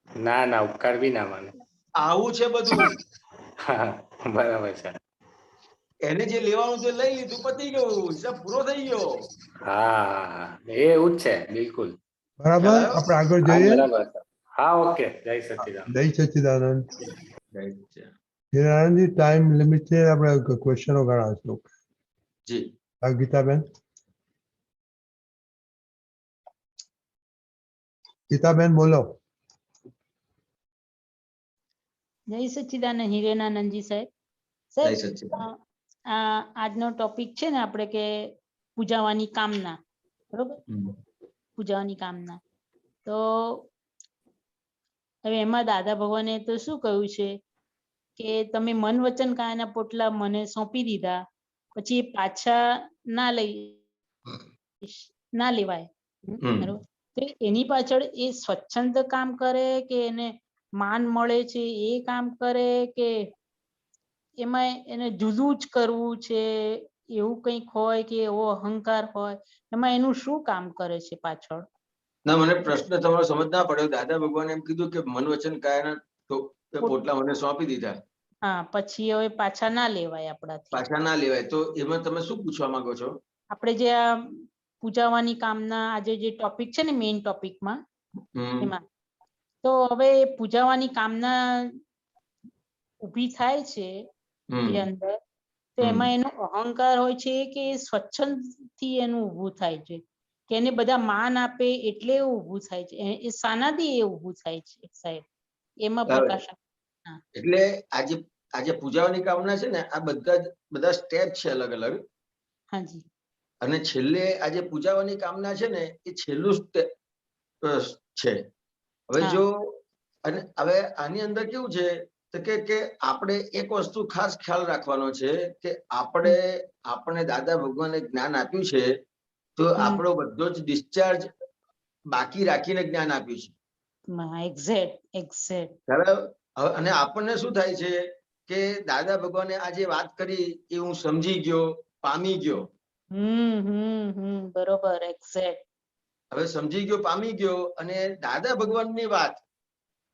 ના ના ઉપકાર બી ના માને. આવું છે બધું. હા બરાબર છે. એને જે લેવાનું તે લઈ લીધું, પતી ગયું, હિસાબ પૂરો થઈ ગયો. હા હા હા એ એવું જ છે બિલકુલ. બરાબર, ખ્યાલ આવ્યો? આપણે આગળ હા જઈએ. બરાબર છે. હા ઓકે જય સચિદાનંદ. જય સચ્ચિદાનંદ. જય હિરાનંદજી, ટાઈમ લિમિટ છે, આપણે ક્વેશ્ચનો ઘણા છે. જી ગીતાબેન. ગીતાબેન બોલો. જય સચ્ચિદાનંદ હિરેનાનંદજી સાહેબ. જય સાહેબ સચ્ચિદાનંદ. આજનો ટોપિક છે ને આપણે કે પૂજાવાની કામના, બરોબર? પૂજાવાની કામના. તો હવે એમાં દાદા ભગવાને તો શું કહ્યું છે કે તમે મન વચન કાયાના પોટલા મને સોંપી દીધા પછી પાછા ના લેવાય, બરોબર? તો એની પાછળ એ સ્વચ્છંદ કામ કરે કે એને માન મળે છે એ કામ કરે કે એમાં એને જુદું જ કરવું છે એવું કંઈક હોય કે એવો અહંકાર હોય, એમાં એનું શું કામ કરે છે પાછળ? ના, મને પ્રશ્ન તમારો સમજ ના પડ્યો. દાદા ભગવાને એમ કીધું કે મન વચન કાયાના પોટલા મને સોંપી દીધા. હા, પછી હવે પાછા ના લેવાય આપણાથી. પાછા ના લેવાય તો એમાં તમે શું પૂછવા માંગો છો? આપણે જે આ પૂજાવાની કામના આજે જે ટોપિક છે ને મેઇન ટોપિકમાં એમાં, તો હવે પૂજાવાની કામના ઊભી થાય છે જે અંદર, તો એમાં એનો અહંકાર હોય છે કે સ્વચ્છંદ થી એનું ઊભું થાય છે કે એને બધા માન આપે એટલે ઊભું થાય છે? એ શાનાથી એ ઊભું થાય છે સાહેબ? એમાં પ્રકાશ. એટલે આજે પૂજાવાની કામના છે ને, આ બધા સ્ટેપ છે અલગ અલગ. હાજી. અને છેલ્લે આજે પૂજાવાની કામના છે ને એ છેલ્લું સ્ટેપ છે. હવે જો અને હવે આની અંદર કેવું છે કે આપણે એક વસ્તુ ખાસ ખ્યાલ રાખવાનો છે કે આપણે દાદા ભગવાને જ્ઞાન આપ્યું છે તો આપણો બધો જ ડિસ્ચાર્જ બાકી રાખીને જ્ઞાન આપ્યું છે. એક્ઝેક્ટ. અને આપણને શું થાય છે કે દાદા ભગવાને આ જે વાત કરી એ હું સમજી ગયો, પામી ગયો. બરોબર, એક્ઝેક્ટ. હવે સમજી ગયો, પામી ગયો, અને દાદા ભગવાનની વાત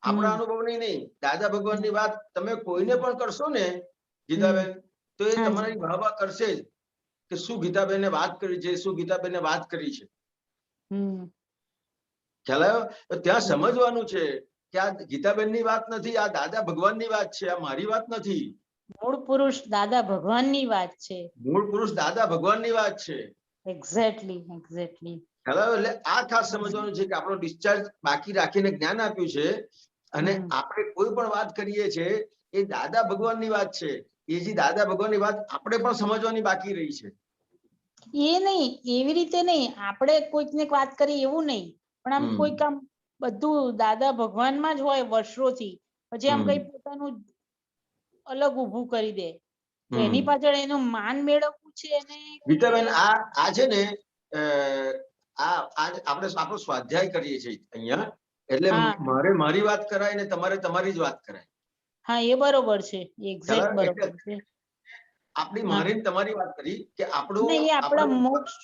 આપણા અનુભવની નહીં, દાદા ભગવાનની વાત તમે કોઈને પણ કરશો ને ગીતાબેન, તો એ તમારી વાહવા કરશે જ કે શું ગીતાબેને વાત કરી છે, શું ગીતાબેને વાત કરી છે. ખ્યાલ આવ્યો? તો ત્યાં સમજવાનું છે કે આ ગીતાબેનની વાત નથી, આ દાદા ભગવાનની વાત છે, આ મારી વાત નથી. મૂળ પુરુષ દાદા ભગવાનની વાત છે. મૂળ પુરુષ દાદા ભગવાનની વાત છે. એક્ઝેક્ટલી. ખ્યાલ આવ્યો? એટલે આ ખાસ સમજવાનું છે કે આપણો ડિસ્ચાર્જ બાકી રાખીને જ્ઞાન આપ્યું છે અને આપણે કોઈ પણ વાત કરીએ છીએ એ દાદા ભગવાનની વાત છે. એ જે દાદા ભગવાનની વાત આપણે પણ સમજવાની બાકી રહી છે. એ નહીં, એવી રીતે નહીં, આપણે કોઈકને વાત કરી એવું નહીં, પણ આમ કોઈક આમ બધું દાદા ભગવાનમાં જ હોય વર્ષોથી, પછી આમ કઈ પોતાનું અલગ ઊભું કરી દે તો એની પાછળ એનું માન મેળવવું છે. એને ગીતાબેન, આ છે ને આપણે આપણો સ્વાધ્યાય કરીએ છીએ અહીંયા, એટલે હા. મારી વાત કરાય ને તમારી જ વાત કરાય. હા એ બરોબર છે, એક્ઝેક્ટ બરાબર? બરોબર એટલે છે. આપણી હા. મારી ને તમારી વાત કરી કે આપણો ને એ આપણા મોક્ષ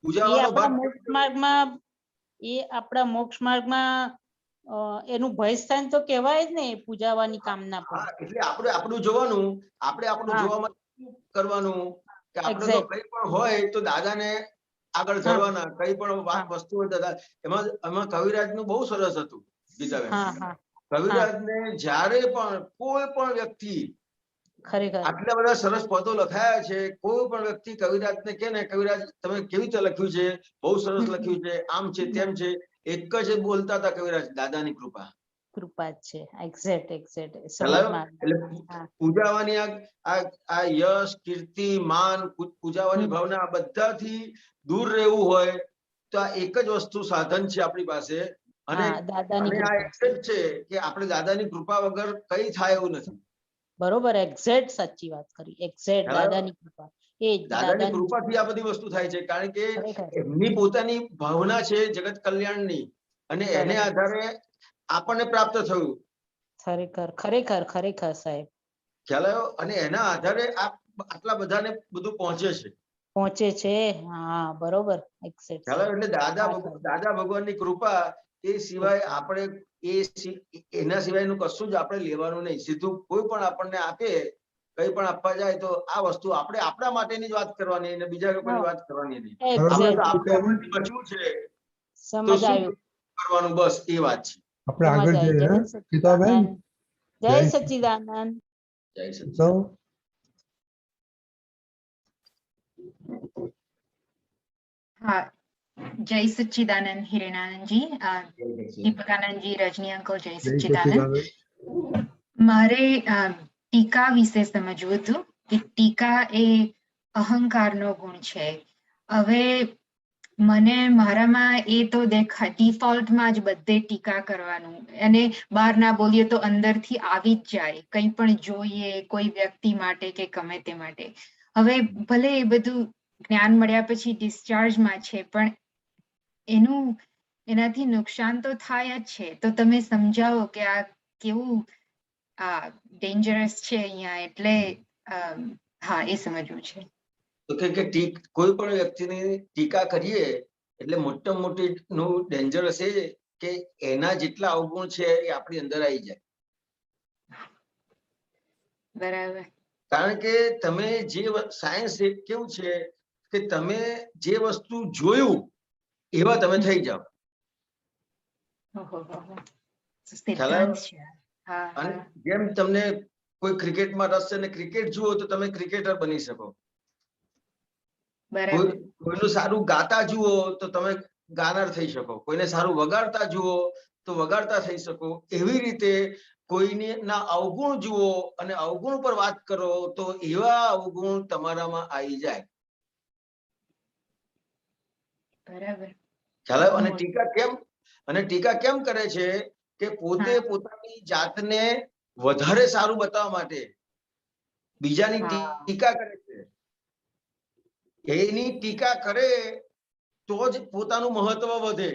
પૂજાવાનો ભાગ મોક્ષ માર્ગમાં એનું ભય સ્થાન તો કહેવાય જ ને, પૂજાવાની કામના પર. હા, એટલે આપણે આપણું જોવાનું, આપણે આપણું હા. જોવામાં શું કરવાનું કે આપણે તો Exact. કઈ પણ હોય તો દાદાને આગળ હા. ધરવાના, કઈ પણ હા. વસ્તુ હોય દાદા. એમાં કવિરાજનું બહુ સરસ હતું ગીતાબેન. હા હા કવિરાજને જ્યારે પણ કોઈ પણ વ્યક્તિ, ખરેખર આટલા બધા સરસ પદો લખાયા છે, કોઈ પણ વ્યક્તિ કવિરાજને કે ને કવિરાજ તમે કેવી રીતે લખ્યું છે, બહુ સરસ લખ્યું છે, આમ છે તેમ છે, એક જ બોલતા હતા કવિરાજ, દાદાની કૃપા. કૃપા જ છે. એક્ઝેક્ટ ચલાયો? સમજમાં એટલે હા. પૂજાવાની આ યશ, કીર્તિ, માન, પૂજાવાની ભાવના આ બધાથી દૂર રહેવું હોય તો આ એક જ વસ્તુ સાધન છે આપણી પાસે. અને હા, દાદાની આ કૃપા. એક્સેપ્ટ છે કે આપણે દાદાની કૃપા વગર કઈ થાય એવું નથી. બરોબર, એક્ઝેક્ટ સાચી વાત કરી. એક્ઝેક્ટ દાદાની કૃપા. એ જ દાદાની કૃપાથી આ બધી વસ્તુ થાય છે, કારણ કે ખરેખર એમની પોતાની ભાવના છે જગત કલ્યાણની, અને એને બરોબર. આધારે આપણને પ્રાપ્ત થયું. ખરેખર સાહેબ. ખ્યાલ આવ્યો? અને એના આધારે આટલા બધાને બધું પહોંચે છે. પહોંચે છે. હા બરોબર. એક્ઝેક્ટ ખ્યાલ આવ્યો? એટલે દાદા ભગવાનની કૃપા, એ સિવાય આપણે એના સિવાયનું કશું જ આપણે લેવાનું નહીં. સીધું કોઈ પણ આપણને આપે, કઈ પણ આપવા જાય તો આ વસ્તુ આપણે આપણા માટેની જ વાત કરવાની, અને બીજા લોકોની વાત કરવાની નહીં. આપણે તો આપણથી બચવું છે તો સમજ શું આવ્યું. કરવાનું, બસ એ વાત છે. આપણે આગળ સમજ જઈએ. આવી. ગીતાબેન, જય સચ્ચિદાનંદ. જય સચ્ચિદાનંદ. તો હા, જય સચ્ચિદાનંદ હિરેનાનંદજી, દીપકાનંદજી, રજની અંકલ, જય સચ્ચિદાનંદ. મારે ટીકા વિશે સમજવું હતું કે ટીકા એ અહંકારનો ગુણ છે. હવે મને મારામાં એ તો દેખાય ડિફોલ્ટમાં જ બધે ટીકા કરવાનું, અને બહાર ના બોલીએ તો અંદરથી આવી જ જાય, કંઈ પણ જોઈએ કોઈ વ્યક્તિ માટે કે ગમે તે માટે. હવે ભલે એ બધું જ્ઞાન મળ્યા પછી ડિસ્ચાર્જમાં છે, પણ એનાથી નુકસાન તો થાય જ છે. તો તમે સમજાવો કે આ કેવું ડેન્જરસ છે અહીંયા, એટલે હા એ સમજવું છે. તો કે કોઈ પણ વ્યક્તિની ટીકા કરીએ એટલે મોટામાં મોટી નું ડેન્જરસ એ કે એના જેટલા અવગુણ છે એ આપણી અંદર આવી જાય. બરાબર. કારણ કે તમે જે સાયન્સ કેવું છે કે તમે જે વસ્તુ જોયું એવા તમે થઈ જાઓ. અને જેમ તમને કોઈ ક્રિકેટમાં રસ છે ને ક્રિકેટ જુઓ તો તમે ક્રિકેટર બની શકો. કોઈનું સારું ગાતા જુઓ તો તમે ગાનાર થઈ શકો, કોઈને સારું વગાડતા જુઓ તો વગાડતા થઈ શકો. એવી રીતે કોઈના અવગુણ જુઓ અને અવગુણ પર વાત કરો તો એવા અવગુણ તમારામાં આવી જાય. બરાબર. ખ્યાલ આવ્યો? અને ટીકા કેમ કરે છે કે પોતે પોતાની જાતને વધારે સારું બતાવવા માટે બીજાની ટીકા કરે છે. એની ટીકા કરે તો જ પોતાનું મહત્વ વધે.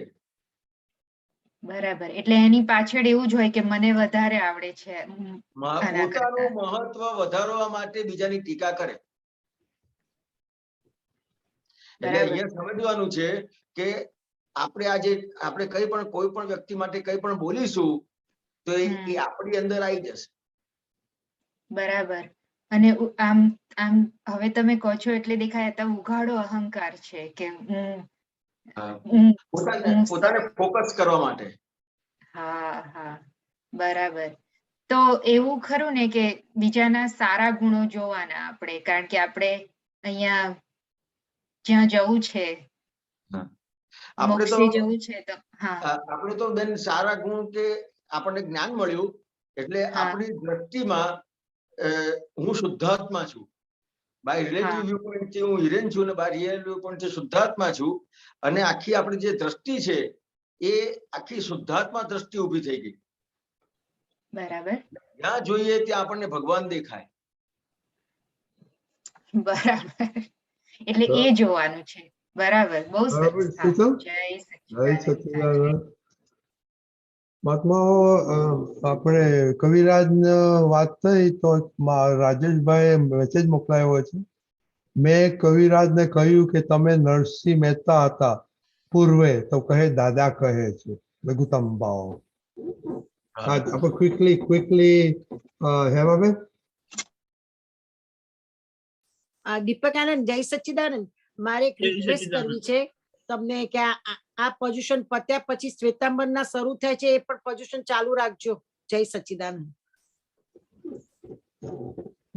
બરાબર. એટલે એની પાછળ એવું જ હોય કે મને વધારે આવડે છે. પોતાનું મહત્વ વધારવા માટે બીજાની ટીકા કરે. એટલે અહીંયા સમજવાનું છે કે આપણે આપણે કોઈ પણ વ્યક્તિ માટે કંઈ પણ બોલીશું તો એ આપણી અંદર આવી જશે. બરાબર. અને આમ હવે તમે કહો છો એટલે દેખાય તો ઉઘાડો અહંકાર છે કે પોતાને ફોકસ કરવા માટે. હા બરાબર. તો એવું ખરું ને કે બીજાના સારા ગુણો જોવાના આપણે, કારણ કે આપણે અહીંયા જ્યાં જવું છે, મોક્ષે જવું છે, તો આપણે તો બેન સારા ગુણ કે આપણને જ્ઞાન મળ્યું એટલે આપણી દ્રષ્ટિમાં હું શુદ્ધાત્મા છું. બાય રિલેટિવ વ્યૂ પોઈન્ટથી હું હિરેન છું, અને બાય રિયલ વ્યૂ પોઈન્ટથી શુદ્ધાત્મા છું. અને આખી આપણી જે દ્રષ્ટિ છે એ આખી શુદ્ધાત્મા દ્રષ્ટિ ઊભી થઈ ગઈ. બરાબર. જ્યાં જોઈએ ત્યાં આપણને ભગવાન દેખાય. બરાબર. એટલે એ જોવાનું છે. બરાબર, બહુ બરાબર, સરસ. હા, શીતલ? જય જય સચ્ચિદાનંદ. સચ્ચિદાનંદ. મહાત્માઓ, આપણે કવિરાજ વાત થઈ તો રાજેશભાઈ મેસેજ મોકલાયો છે. મેં કવિરાજને કહ્યું કે તમે નરસિંહ મહેતા હતા પૂર્વે, તો કહે દાદા કહે છે લઘુત્તમ ભાવ. આપણે ક્વિકલી હેમાબેન. દીપક આનંદ, જય સચ્ચિદાનંદ. મારે એક જય રિક્વેસ્ટ સચ્ચિદાનંદ. કરવી છે તમને કે આ પોઝિશન પત્યા પછી શ્વેતાંબર ના શરૂ થાય છે એ પણ પોઝિશન ચાલુ રાખજો. જય સચ્ચિદાનંદ.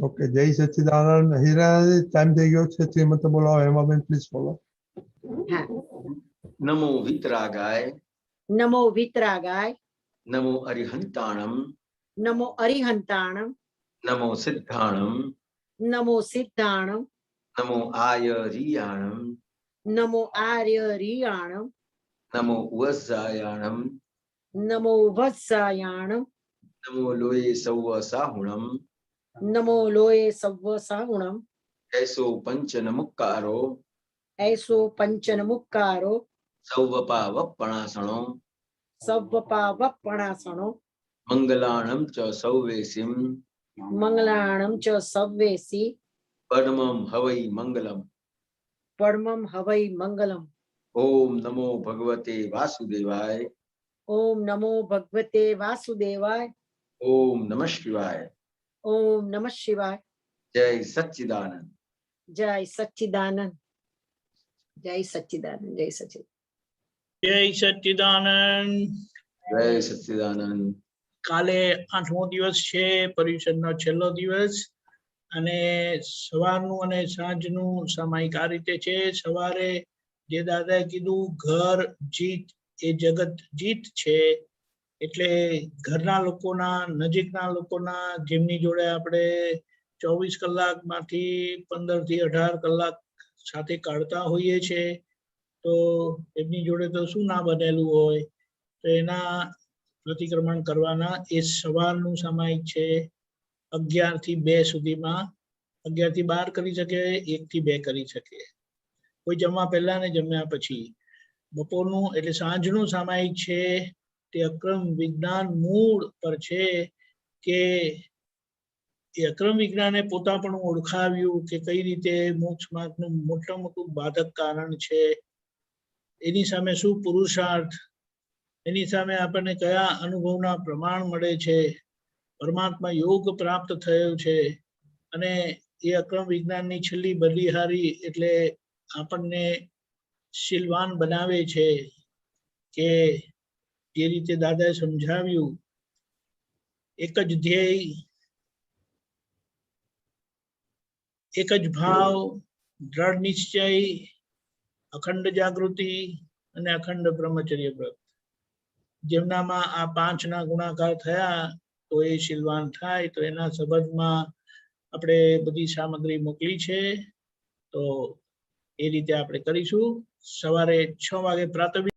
ઓકે, જય સચ્ચિદાનંદ. હીરા ટાઈમ થઈ ગયો છે, શ્રીમંત બોલાવો. હેમાબેન પ્લીઝ બોલો. હા. નમો વિતરાગાય, નમો વિતરાગાય, નમો અરિહંતાણમ, નમો અરિહંતાણમ, નમો સિદ્ધાણમ, નમો સિદ્ધાણમ, નમો આયરિયાણમ, નમો આર્ય રિયાણમ, નમો ઉવઝાયાણમ, નમો વત્સાયાણમ, નમો લોય સૌવ સાહુણમ, નમો લોય સવ્વ સાહુણમ, એસો પંચ નમુક્કારો, એસો પંચન મુક્કારો, સૌવપાવપણાસણો, સવ્વપાવપણાસણો, મંગલાણમ ચ સૌવેસીમ, મંગલાણમ ચ સવ્વેસી, પરમમ હવૈ મંગલમ. પરમમ હવૈ મંગલમ. ઓમ નમો ભગવતે વાસુદેવાય, ઓમ નમો ભગવતે વાસુદેવાય, ઓમ નમઃ શિવાય. ઓમ નમઃ શિવાય. જય સચ્ચિદાનંદ. જય સચ્ચિદાનંદ. જય સચ્ચિદાનંદ. જય સચ્ચિદાનંદ. જય સચ્ચિદાનંદ. જય સચ્ચિદાનંદ. કાલે 8મો દિવસ છે, પરિષદનો છેલ્લો દિવસ, અને સવારનું અને સાંજનું સામાયિક આ રીતે છે. સવારે જે દાદાએ કીધું ઘર જીત એ જગત જીત છે, એટલે ઘરના લોકોના, નજીકના લોકોના, જેમની જોડે આપણે 24 કલાકમાંથી 15 થી 18 કલાક સાથે કાઢતા હોઈએ છે, તો એમની જોડે તો શું ના બનેલું હોય, તો એના પ્રતિક્રમણ કરવાના. એ સવારનું સામાયિક છે. 11 થી 2 સુધીમાં, 11 થી 12 કરી શકે, 1 થી 2 કરી શકે, કોઈ જમવા પહેલા ને જમ્યા પછી. બપોરનું એટલે સાંજનું સામાયિક છે, તે અક્રમ વિજ્ઞાન મૂળ પર છે, કે એ અક્રમ વિજ્ઞાને પોતા પણ ઓળખાવ્યું કે કઈ રીતે મોક્ષ માર્ગનું મોટું બાધક કારણ છે, એની સામે શું પુરુષાર્થ, એની સામે આપણને કયા અનુભવના પ્રમાણ મળે છે, પરમાત્મા યોગ પ્રાપ્ત થયો છે, અને એ અક્રમ વિજ્ઞાનની છેલ્લી બલિહારી એટલે આપણને શીલવાન બનાવે છે, કે જે રીતે દાદાએ સમજાવ્યું, એક જ ધ્યેય, એક જ ભાવ, દ્રઢ નિશ્ચય, અખંડ જાગૃતિ અને અખંડ બ્રહ્મચર્ય વ્રત. જેમનામાં આ 5ના ગુણાકાર થયા તો એ શીલવાન થાય. તો એના સંબંધમાં આપણે બધી સામગ્રી મોકલી છે, તો એ રીતે આપણે કરીશું. સવારે 6 વાગે પ્રાતઃ